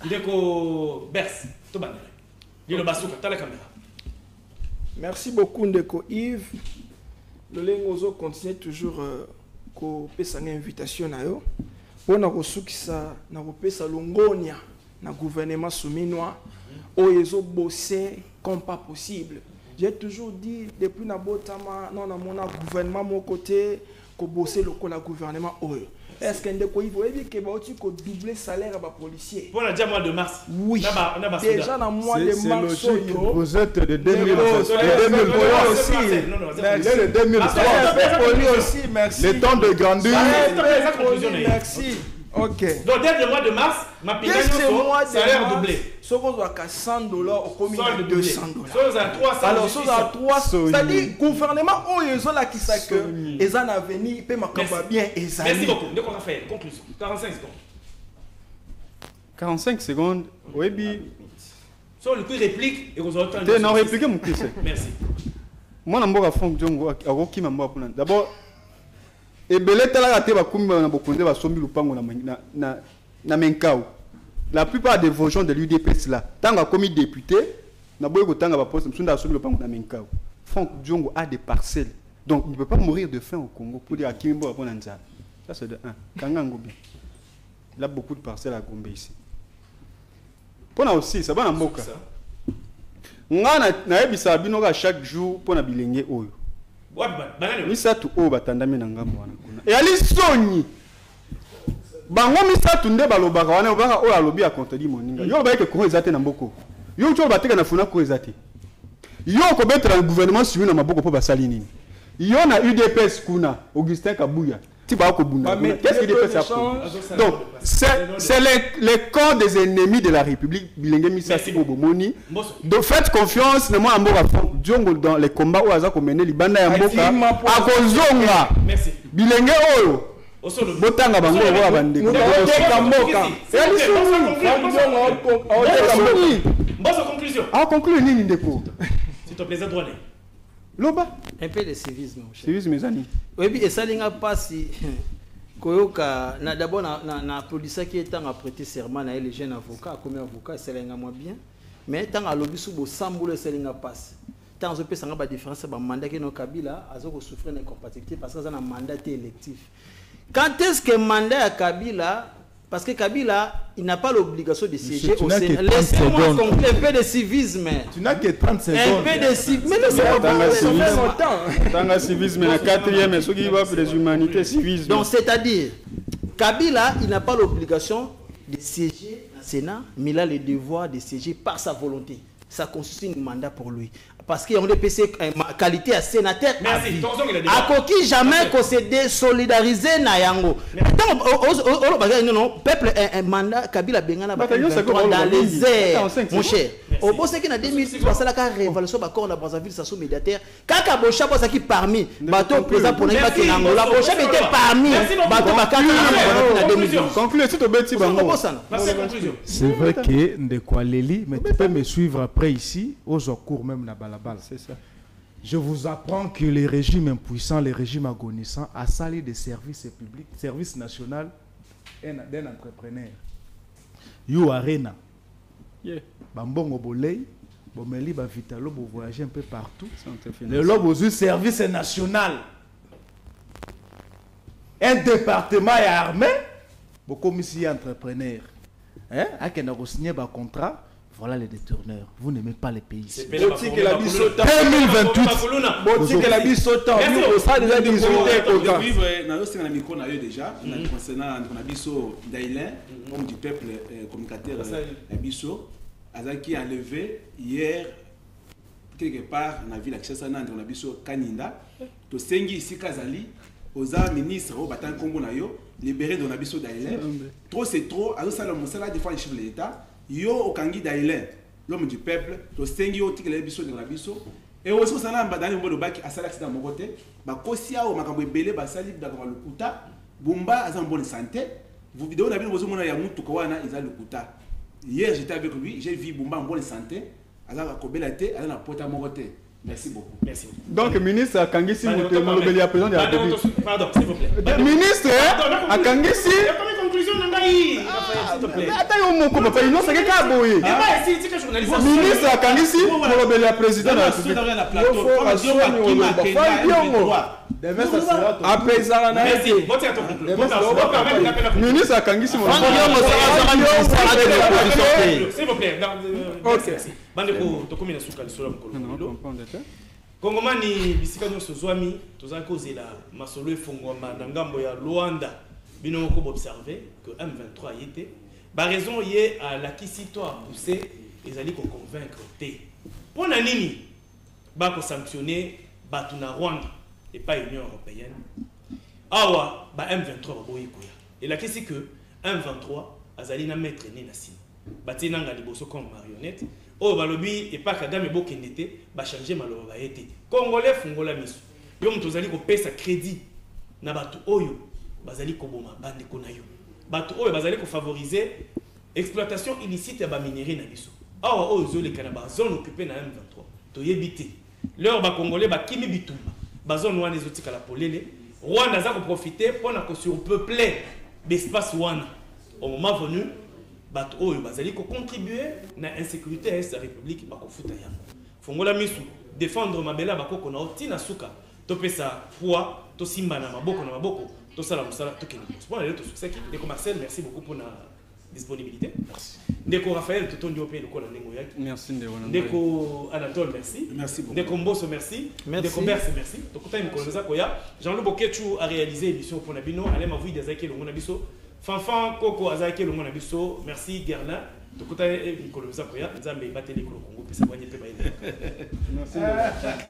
Ndeko Berce, tout bandé. Merci beaucoup Ndeko Yves. Le Lengozo continue toujours à faire une invitation. On a reçu ça, on a fait longonia na gouvernement souminois. Ils ont bossé comme pas possible. J'ai toujours dit depuis na botama non na mon gouvernement mon côté bosser le gouvernement. Est-ce qu'il y a doubler le salaire à policiers? Pour le mois de mars. Oui. Déjà dans le mois de mars. Vous êtes de 2000. aussi. Merci. Le temps de grandir. Merci. Ok. Donc dès le mois de mars, ma pénale salaire doublé. Ce qu'on doit à $100 au combien de $200. Alors, ça à 300. C'est-à-dire, gouvernement, ils ont là qui sait que ils en avenir, ils peuvent bien. Merci beaucoup. Donc on a fait conclusion. 45 secondes. 45 secondes. Oui, sur le coup réplique et vous aurez tu n'as répliqué mon fils. Merci. Moi, je suis Franck Diongo, à d'abord, et belé tala te ba kumba na bokonde ba sombi lupango na menkao. La plupart des voyants de l'UDPS là, tant que commis député, na boy ko tanga ba poste msunda sombi lupango na menkao. Franck Diongo a des parcelles. Donc il ne peut pas mourir de faim au Congo pour dire à Kimbo pour Nanza. Ça c'est de 1. Kangango bien. Il a beaucoup de parcelles à Gombe ici. Pour na aussi, ça va na mboka. Nga na ebisa binoka chaque jour pour na bilenge oyo. Misatu o batandami na ngambo wana kuna. E ali soni. Bango misatu nde balobaka wana obaka o alobi a contredit moninga. Yo ba ke ko ezate na mboko. Yo tso bateka na funa ko ezate. Yo ko betra le gouvernement suivi na maboko po basali nini. Yo na UDPS kuna Augustin Kabuya. Ti ba ko bunda. Qu'est-ce qu'il fait ça? Donc c'est les camps des ennemis de la République bilenge misatu bomoni. De faites confiance na moi mboka Diongo dans les combats où aza ko mener libanda ya mboka a kozonga. Merci. Bilenge oyo. Botanga bango wa bande. Bonne conclusion. Ah conclure nini ndeko? S'il te plaît, droit. Loba un peu de civisme. Civisme mes amis. Oui bi esalinga pasi koyoka na d'abord na policier qui est en prêter serment na les jeunes avocats comme avocat esalinga moi bien mais tant à lobi sous bo sambulo esalinga passe. Tant on peut sanga ba différence ba mandat que no Kabila azoko souffrir d'incompatibilité parce que ça un mandat électif. Quand est-ce que mandat à Kabila parce que Kabila, il n'a pas l'obligation de siéger au Sénat. Laissez-moi conclure un peu de civisme. Tu n'as que 30 secondes. Un peu de civisme. Mais laissez-moi parler. Dans le civisme, la quatrième, ce qui va pour les humanités, civisme. Donc, c'est-à-dire, Kabila, il n'a pas l'obligation de siéger au Sénat, mais il a le devoir de siéger par sa volonté. Ça constitue un mandat pour lui. Parce qu'il y a une qualité à sénateur. Merci. À qui jamais qu'on s'est désolidariser na yango. Non, peuple un mandat Kabila Bengana dans les airs. Mon cher. Au bout c'est qu'il y a 2008 parce que la révolution bakor na Brazzaville ça sous médiateur. Kaka Bocha parce qu'il parmi bateau présent pour n'importe qui la Bocha était parmi bateau bakaka na 2008. Conclure tout au bêtis bango. C'est vrai que Ndeko Leli mais tu peux me suivre après ici aux cours même na balabala. C'est ça. Je vous apprends que les régimes impuissants, les régimes agonisants a sali des services publics, services national d'un entrepreneur. You Arena. Bambongo Bolei, Bomeli Bavitalo, vous voyagez un peu partout. Le lobe aux service national. Un département est armé, beaucoup ici entrepreneur. Hein? À qui n'a signé un contrat. Voilà les détourneurs. Vous n'aimez pas les pays. 2028. Déjà, concernant Dailin, homme du peuple communicateur Abisso, qui a enlevé hier quelque part dans la ville de Abisso Kaninda, to sengi ici Kazali, aux ministres au batan Congo nayo, libéré dans Abisso Dailin. Trop c'est trop, alors ça le monsala des fois les chefs de l'État. Yo okangi Dailin, l'homme du peuple, to sengi yo tiki le biso de la biso. Et aussi ça na mbadani mbodo baki asala accident mokote, ba kosia o makambo ebele ba sali dakwa lukuta, Bumba a en bonne santé. Vous vidéo n'a bien besoin de Yamutu Kawana ils ont lukuta. Hier j'étais avec lui, j'ai vu Bumba en bonne santé, azaka kobelate, ala na pota mokote. Merci beaucoup. Merci. Donc ministre Akangisi Moutelobeli a président de la République. Pardon, s'il vous plaît. Ministre Akangisi. Conclusion s'il te plaît. Attends, mon copain, il non c'est que Kaboy. Ministre Akangisi Moutelobeli a président de la République. Merci. Ministre Akangisi s'il vous plaît. Ok. Bandeko, tu combien de souka le solam kolomilo? Kongomani bisika nyonso zwami tozali kozela masolo efongwama na ngambo ya Luanda bino ko observer que M23 yete ba raison yé à la kisito a poussé ezali ko convaincre te pona nini ba ko sanctionner batu na Rwanda et pas Union européenne awa ba M23 boyi koya et la kisi que M23 azali na maître né na sima batina nga liboso comme marionnette oh balobi et pas Kagame bokendete ba changer maloba ba été congolais fungola miso yo mtu zali ko pesa crédit na batu oyo bazali ko boma bande ko na yo batu oyo bazali ko favoriser exploitation illicite ya ba minerie na biso awa oyo zo le kanaba zone occupée na M23 to yebite leur ba congolais ba kimi bitumba ba zone wana ezotika la polele Rwanda za ko profiter pour na ko surpeupler l'espace wana au moment venu bato oyo bazali ko contribuer na insécurité à la République ba ko futa yango fongola misu défendre mabela bakoko na otina suka to pesa poids to simba na maboko to sala musala to keni pour aller to succès qui Ndeko Marcel merci beaucoup pour la disponibilité merci Ndeko Raphaël to tondi opé lokola ndengo yaki merci Ndeko Anatole merci beaucoup Ndeko Mboso merci Ndeko Berse merci to kota mkoleza koya Jean-Loup Bokechu a réalisé émission pour Nabino allez ma vui des akelo ngona biso Fanfan Koko azaki le ngona biso merci Gerlin to kota mkoleza koya nzambe bateli ko Congo pesa banye pe ba merci